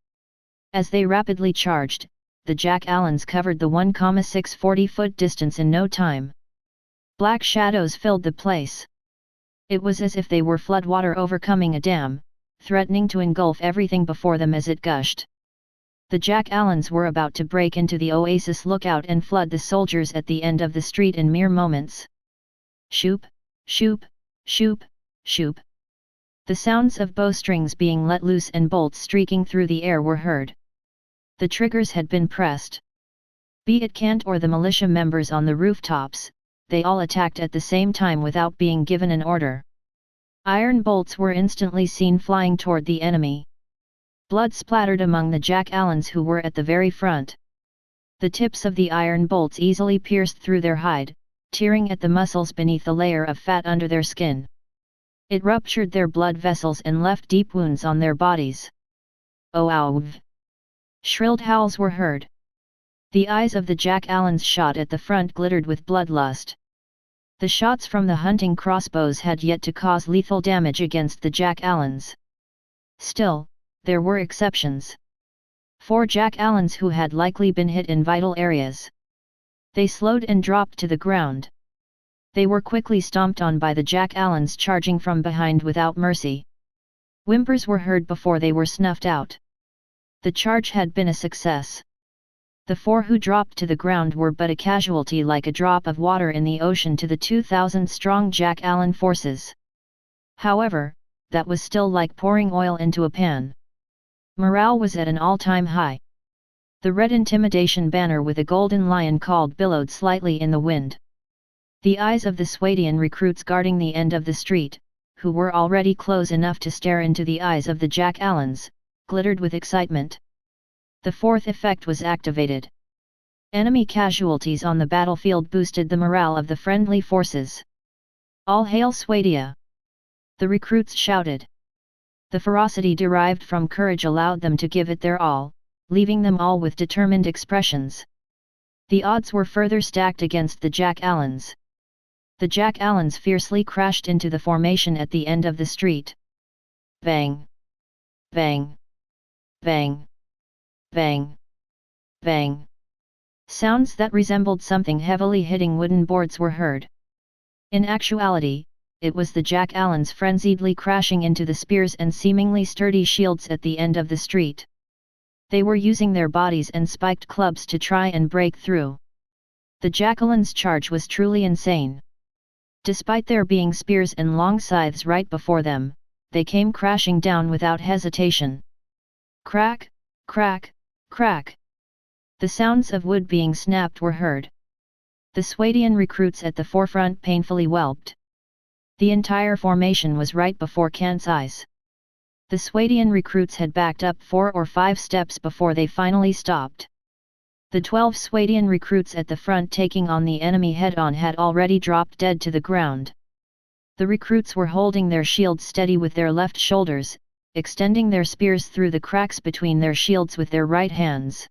As they rapidly charged, the Jack Allens covered the 1,640-foot distance in no time. Black shadows filled the place. It was as if they were floodwater overcoming a dam, threatening to engulf everything before them as it gushed. The Jack Allens were about to break into the Oasis lookout and flood the soldiers at the end of the street in mere moments. Shoop, shoop, shoop, shoop. The sounds of bowstrings being let loose and bolts streaking through the air were heard. The triggers had been pressed. Be it Kant or the militia members on the rooftops, they all attacked at the same time without being given an order. Iron bolts were instantly seen flying toward the enemy. Blood splattered among the Jack Allens who were at the very front. The tips of the iron bolts easily pierced through their hide, tearing at the muscles beneath the layer of fat under their skin. It ruptured their blood vessels and left deep wounds on their bodies. "Oh ow!" Shrilled howls were heard. The eyes of the Jack Allens shot at the front glittered with bloodlust. The shots from the hunting crossbows had yet to cause lethal damage against the Jack Allens. Still, there were exceptions. 4 Jack Allens who had likely been hit in vital areas. They slowed and dropped to the ground. They were quickly stomped on by the Jack Allens charging from behind without mercy. Whimpers were heard before they were snuffed out. The charge had been a success. The 4 who dropped to the ground were but a casualty, like a drop of water in the ocean to the 2,000-strong Jack Allen forces. However, that was still like pouring oil into a pan. Morale was at an all-time high. The red intimidation banner with a golden lion called billowed slightly in the wind. The eyes of the Swadian recruits guarding the end of the street, who were already close enough to stare into the eyes of the Jack Allens, glittered with excitement. The 4th effect was activated. Enemy casualties on the battlefield boosted the morale of the friendly forces. All hail Swadia! The recruits shouted. The ferocity derived from courage allowed them to give it their all, leaving them all with determined expressions. The odds were further stacked against the Jack Allens. The Jack Allens fiercely crashed into the formation at the end of the street. Bang! Bang! Bang! Bang! Bang! Sounds that resembled something heavily hitting wooden boards were heard. In actuality, it was the Jack Allens frenziedly crashing into the spears and seemingly sturdy shields at the end of the street. They were using their bodies and spiked clubs to try and break through. The Jack Allens' charge was truly insane. Despite there being spears and long scythes right before them, they came crashing down without hesitation. Crack, crack, crack. The sounds of wood being snapped were heard. The Swadian recruits at the forefront painfully whelped. The entire formation was right before Kant's eyes. The Swadian recruits had backed up 4 or 5 steps before they finally stopped. The 12 Swadian recruits at the front taking on the enemy head-on had already dropped dead to the ground. The recruits were holding their shields steady with their left shoulders, extending their spears through the cracks between their shields with their right hands.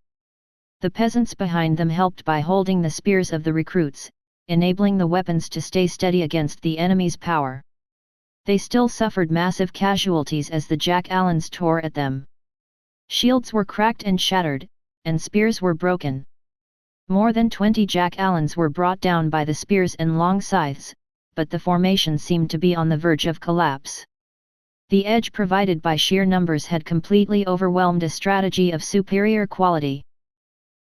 The peasants behind them helped by holding the spears of the recruits, enabling the weapons to stay steady against the enemy's power. They still suffered massive casualties as the Jack Allens tore at them. Shields were cracked and shattered, and spears were broken. More than 20 Jack Allens were brought down by the spears and long scythes, but the formation seemed to be on the verge of collapse. The edge provided by sheer numbers had completely overwhelmed a strategy of superior quality.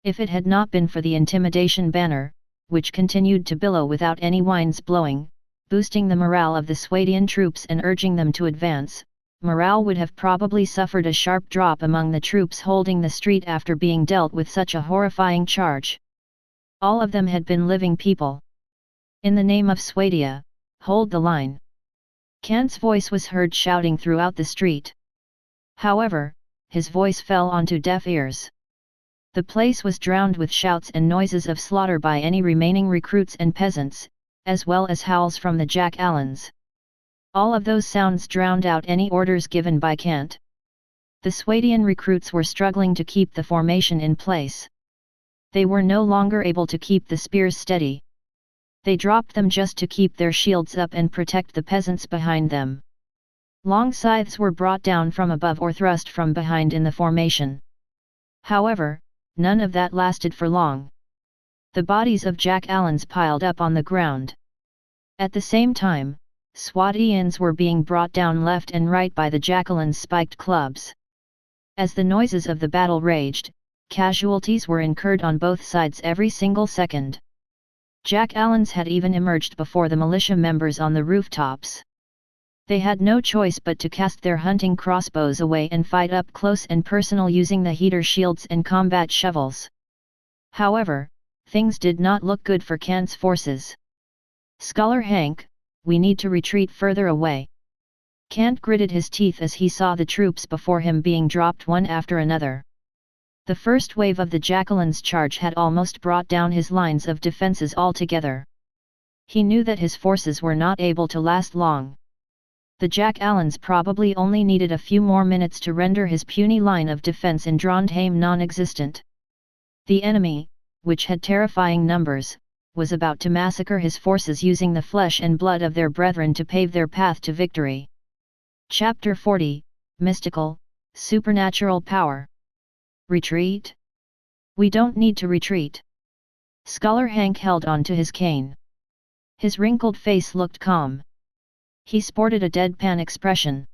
If it had not been for the intimidation banner, which continued to billow without any winds blowing, boosting the morale of the Swadian troops and urging them to advance, morale would have probably suffered a sharp drop among the troops holding the street after being dealt with such a horrifying charge. All of them had been living people. In the name of Swadia, hold the line! Kant's voice was heard shouting throughout the street. However, his voice fell onto deaf ears. The place was drowned with shouts and noises of slaughter by any remaining recruits and peasants, as well as howls from the Jack Allens. All of those sounds drowned out any orders given by Kant. The Swadian recruits were struggling to keep the formation in place. They were no longer able to keep the spears steady. They dropped them just to keep their shields up and protect the peasants behind them. Long scythes were brought down from above or thrust from behind in the formation. However, none of that lasted for long. The bodies of Jack Allens piled up on the ground. At the same time, Swadians were being brought down left and right by the Jack Allens' spiked clubs. As the noises of the battle raged, casualties were incurred on both sides every single second. Jack Allens had even emerged before the militia members on the rooftops. They had no choice but to cast their hunting crossbows away and fight up close and personal using the heater shields and combat shovels. However, things did not look good for Kant's forces. "Scholar Hank, we need to retreat further away." Kant gritted his teeth as he saw the troops before him being dropped one after another. The first wave of the Jack Allens' charge had almost brought down his lines of defenses altogether. He knew that his forces were not able to last long. The Jack Allens probably only needed a few more minutes to render his puny line of defense in Trondheim non-existent. The enemy, which had terrifying numbers, was about to massacre his forces using the flesh and blood of their brethren to pave their path to victory. Chapter 40, Mystical, Supernatural Power. Retreat? We don't need to retreat. Scholar Hank held on to his cane. His wrinkled face looked calm. He sported a deadpan expression.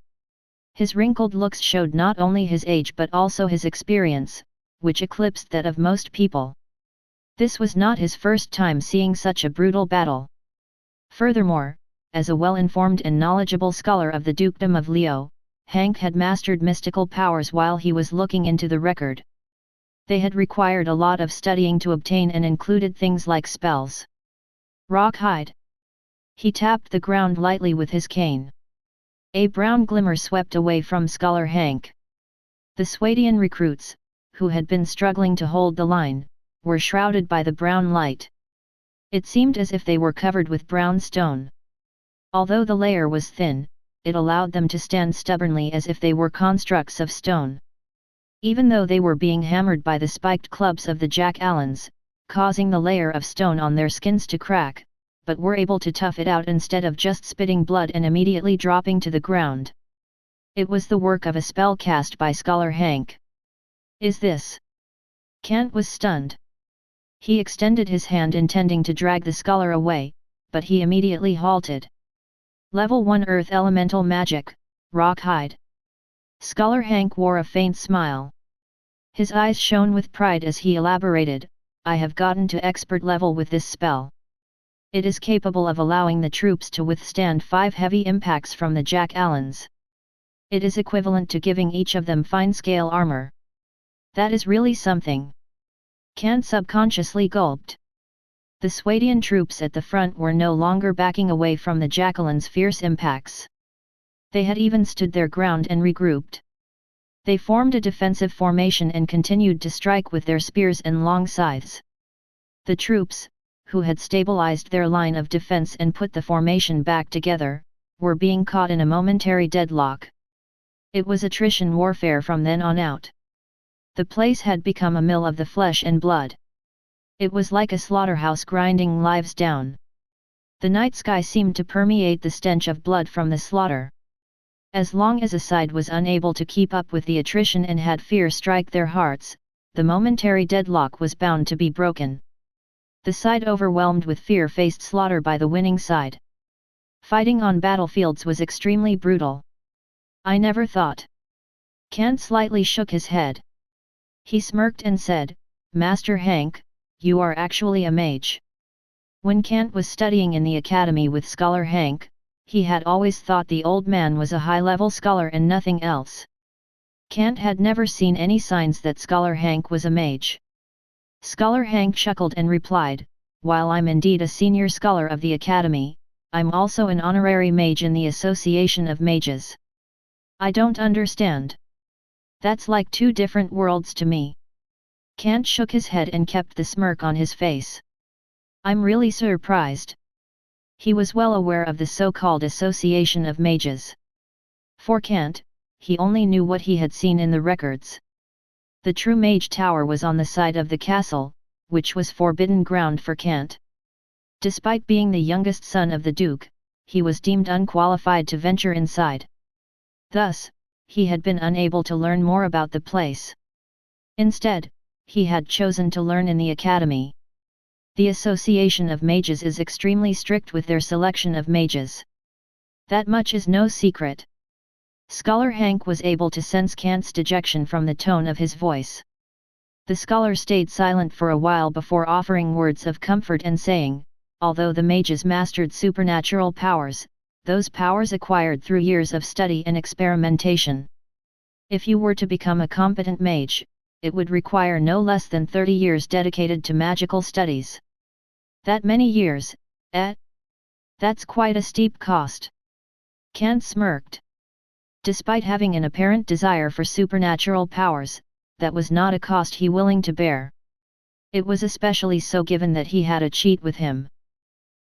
His wrinkled looks showed not only his age but also his experience, which eclipsed that of most people. This was not his first time seeing such a brutal battle. Furthermore, as a well-informed and knowledgeable scholar of the Dukedom of Leo, Hank had mastered mystical powers while he was looking into the record. They had required a lot of studying to obtain and included things like spells. Rock hide. He tapped the ground lightly with his cane. A brown glimmer swept away from Scholar Hank. The Swadian recruits, who had been struggling to hold the line, were shrouded by the brown light. It seemed as if they were covered with brown stone. Although the layer was thin, it allowed them to stand stubbornly as if they were constructs of stone. Even though they were being hammered by the spiked clubs of the jack-allans, causing the layer of stone on their skins to crack, but were able to tough it out instead of just spitting blood and immediately dropping to the ground. It was the work of a spell cast by Scholar Hank. Is this? Kant was stunned. He extended his hand intending to drag the scholar away, but he immediately halted. Level 1 Earth Elemental Magic, Rock Hide. Scholar Hank wore a faint smile. His eyes shone with pride as he elaborated, I have gotten to expert level with this spell. It is capable of allowing the troops to withstand 5 heavy impacts from the jack-allans. It is equivalent to giving each of them fine-scale armor. That is really something. Kant subconsciously gulped. The Swadian troops at the front were no longer backing away from the jack-allans' fierce impacts. They had even stood their ground and regrouped. They formed a defensive formation and continued to strike with their spears and long scythes. The troops, who had stabilized their line of defense and put the formation back together, were being caught in a momentary deadlock. It was attrition warfare from then on out. The place had become a mill of the flesh and blood. It was like a slaughterhouse grinding lives down. The night sky seemed to permeate the stench of blood from the slaughter. As long as a side was unable to keep up with the attrition and had fear strike their hearts, the momentary deadlock was bound to be broken. The side overwhelmed with fear faced slaughter by the winning side. Fighting on battlefields was extremely brutal. I never thought. Kant slightly shook his head. He smirked and said, Master Hank, you are actually a mage. When Kant was studying in the academy with Scholar Hank, he had always thought the old man was a high-level scholar and nothing else. Kant had never seen any signs that Scholar Hank was a mage. Scholar Hank chuckled and replied, while I'm indeed a senior scholar of the academy, I'm also an honorary mage in the Association of Mages. I don't understand. That's like 2 different worlds to me. Kant shook his head and kept the smirk on his face. I'm really surprised. He was well aware of the so-called Association of Mages. For Kant, he only knew what he had seen in the records. The true Mage Tower was on the side of the castle, which was forbidden ground for Kant. Despite being the youngest son of the Duke, he was deemed unqualified to venture inside. Thus, he had been unable to learn more about the place. Instead, he had chosen to learn in the academy. The Association of Mages is extremely strict with their selection of mages. That much is no secret. Scholar Hank was able to sense Kant's dejection from the tone of his voice. The scholar stayed silent for a while before offering words of comfort and saying, although the mages mastered supernatural powers, those powers acquired through years of study and experimentation. If you were to become a competent mage, it would require no less than 30 years dedicated to magical studies. That many years, eh? That's quite a steep cost. Kant smirked. Despite having an apparent desire for supernatural powers, that was not a cost he willing to bear. It was especially so given that he had a cheat with him.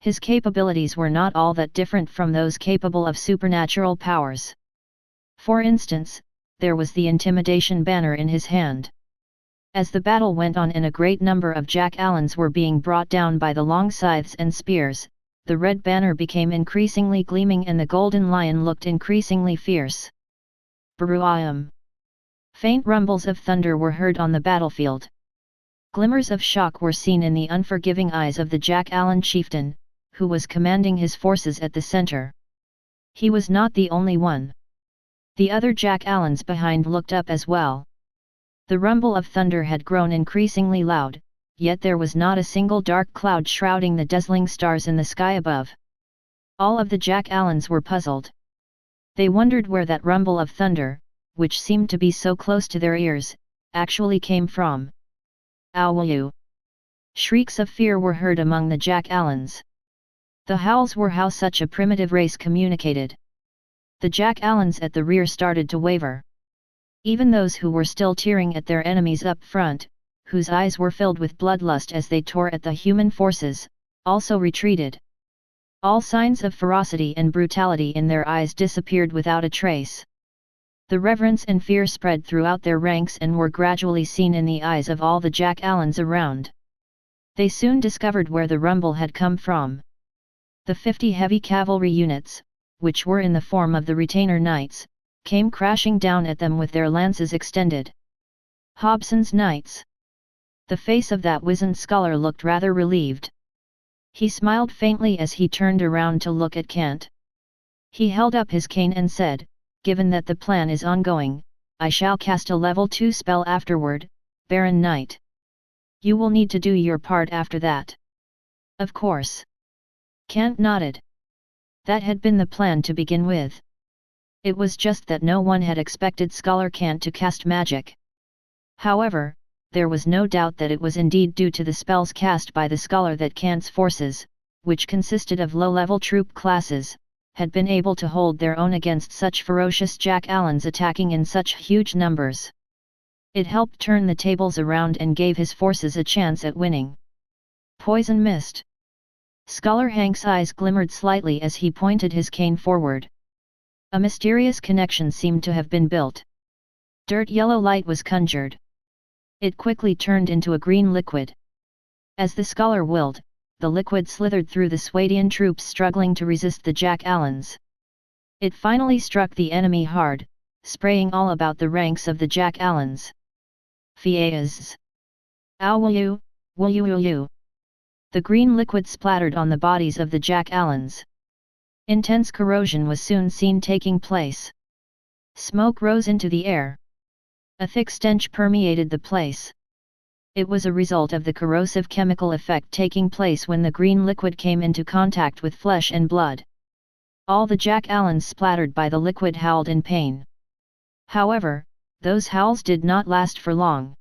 His capabilities were not all that different from those capable of supernatural powers. For instance, there was the intimidation banner in his hand. As the battle went on and a great number of jack-allans were being brought down by the long scythes and spears, the red banner became increasingly gleaming and the golden lion looked increasingly fierce. Baruayam! Faint rumbles of thunder were heard on the battlefield. Glimmers of shock were seen in the unforgiving eyes of the jack-allan chieftain, who was commanding his forces at the center. He was not the only one. The other jack-allans behind looked up as well. The rumble of thunder had grown increasingly loud, yet there was not a single dark cloud shrouding the dazzling stars in the sky above. All of the Jack-Allans were puzzled. They wondered where that rumble of thunder, which seemed to be so close to their ears, actually came from. Ow! Shrieks of fear were heard among the Jack-Allans. The howls were how such a primitive race communicated. The Jack-Allans at the rear started to waver. Even those who were still tearing at their enemies up front, whose eyes were filled with bloodlust as they tore at the human forces, also retreated. All signs of ferocity and brutality in their eyes disappeared without a trace. The reverence and fear spread throughout their ranks and were gradually seen in the eyes of all the Jack-Allans around. They soon discovered where the rumble had come from. The 50 heavy cavalry units, which were in the form of the retainer knights, came crashing down at them with their lances extended. Hobson's knights. The face of that wizened scholar looked rather relieved. He smiled faintly as he turned around to look at Kant. He held up his cane and said, "Given that the plan is ongoing, I shall cast a level 2 spell afterward, Baron Knight. You will need to do your part after that." "Of course." Kant nodded. That had been the plan to begin with. It was just that no one had expected Scholar Kant to cast magic. However, there was no doubt that it was indeed due to the spells cast by the scholar that Kant's forces, which consisted of low-level troop classes, had been able to hold their own against such ferocious Jack-Allans attacking in such huge numbers. It helped turn the tables around and gave his forces a chance at winning. Poison mist. Scholar Hank's eyes glimmered slightly as he pointed his cane forward. A mysterious connection seemed to have been built. Dirt yellow light was conjured. It quickly turned into a green liquid. As the scholar willed, the liquid slithered through the Swadian troops struggling to resist the Jack-Allans. It finally struck the enemy hard, spraying all about the ranks of the Jack-Allans. Fiaz! Ow! Will you! The green liquid splattered on the bodies of the Jack-Allans. Intense corrosion was soon seen taking place. Smoke rose into the air. A thick stench permeated the place. It was a result of the corrosive chemical effect taking place when the green liquid came into contact with flesh and blood. All the Jack-Allans splattered by the liquid howled in pain. However, those howls did not last for long.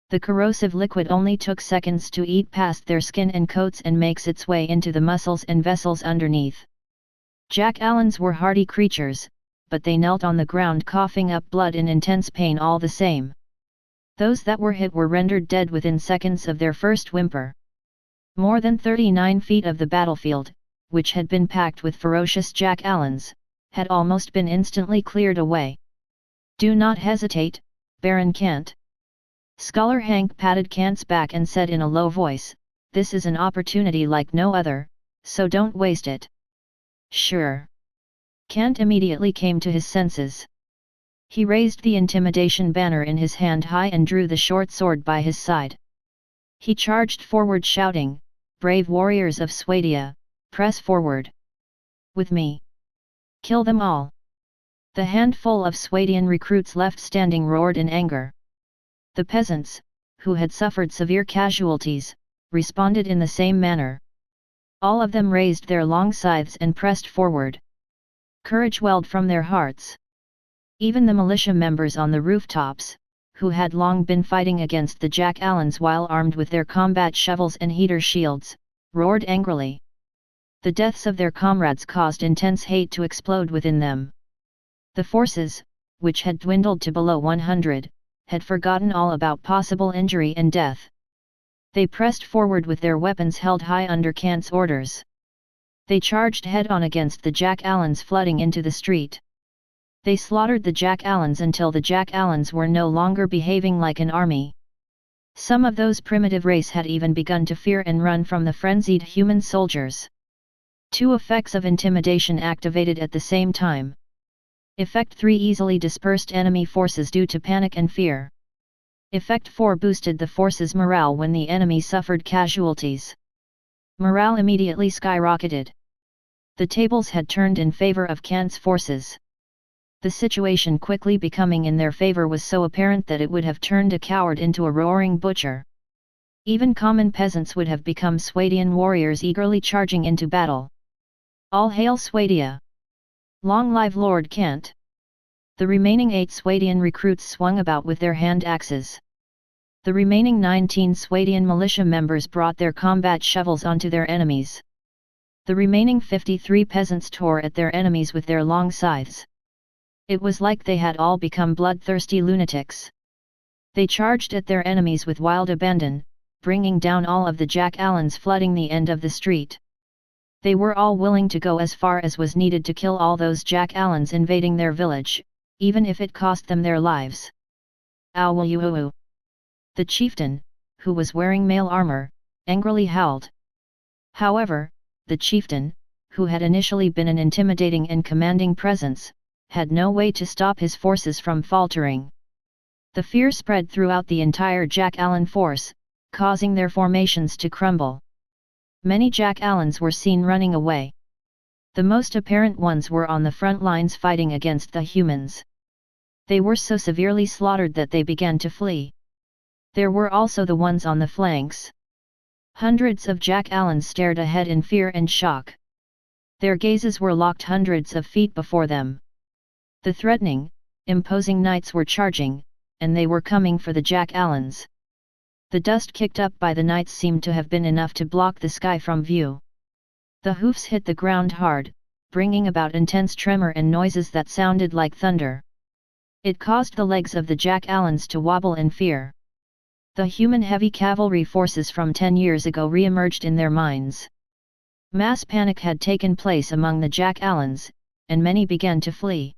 The corrosive liquid only took seconds to eat past their skin and coats and makes its way into the muscles and vessels underneath. Jack-Allans were hardy creatures, but they knelt on the ground coughing up blood in intense pain all the same. Those that were hit were rendered dead within seconds of their first whimper. More than 39 feet of the battlefield, which had been packed with ferocious Jack-Allans, had almost been instantly cleared away. "Do not hesitate, Baron Kant." Scholar Hank patted Kant's back and said in a low voice, "This is an opportunity like no other, so don't waste it." "Sure." Kant immediately came to his senses. He raised the intimidation banner in his hand high and drew the short sword by his side. He charged forward shouting, "Brave warriors of Swadia, press forward! With me! Kill them all!" The handful of Swadian recruits left standing roared in anger. The peasants, who had suffered severe casualties, responded in the same manner. All of them raised their long scythes and pressed forward. Courage welled from their hearts. Even the militia members on the rooftops, who had long been fighting against the Jack-Allans while armed with their combat shovels and heater shields, roared angrily. The deaths of their comrades caused intense hate to explode within them. The forces, which had dwindled to below 100, had forgotten all about possible injury and death. They pressed forward with their weapons held high under Kant's orders. They charged head-on against the Jack-Allans flooding into the street. They slaughtered the Jack-Allans until the Jack-Allans were no longer behaving like an army. Some of those primitive race had even begun to fear and run from the frenzied human soldiers. Two effects of intimidation activated at the same time. Effect 3 easily dispersed enemy forces due to panic and fear. Effect 4 boosted the forces' morale when the enemy suffered casualties. Morale immediately skyrocketed. The tables had turned in favor of Kant's forces. The situation quickly becoming in their favor was so apparent that it would have turned a coward into a roaring butcher. Even common peasants would have become Swadian warriors eagerly charging into battle. All hail Swadia! Long live Lord Kent! The remaining 8 Swadian recruits swung about with their hand axes. The remaining 19 Swadian militia members brought their combat shovels onto their enemies. The remaining 53 peasants tore at their enemies with their long scythes. It was like they had all become bloodthirsty lunatics. They charged at their enemies with wild abandon, bringing down all of the Jack Allans flooding the end of the street. They were all willing to go as far as was needed to kill all those Jack Allans invading their village, even if it cost them their lives. Ow! The chieftain, who was wearing mail armor, angrily howled. However, the chieftain, who had initially been an intimidating and commanding presence, had no way to stop his forces from faltering. The fear spread throughout the entire Jack Allan force, causing their formations to crumble. Many Jack Allans were seen running away. The most apparent ones were on the front lines fighting against the humans. They were so severely slaughtered that they began to flee. There were also the ones on the flanks. Hundreds of Jack Allans stared ahead in fear and shock. Their gazes were locked hundreds of feet before them. The threatening, imposing knights were charging, and they were coming for the Jack Allans. The dust kicked up by the knights seemed to have been enough to block the sky from view. The hoofs hit the ground hard, bringing about intense tremor and noises that sounded like thunder. It caused the legs of the Jack Allans to wobble in fear. The human heavy cavalry forces from 10 years ago re-emerged in their minds. Mass panic had taken place among the Jack Allans, and many began to flee.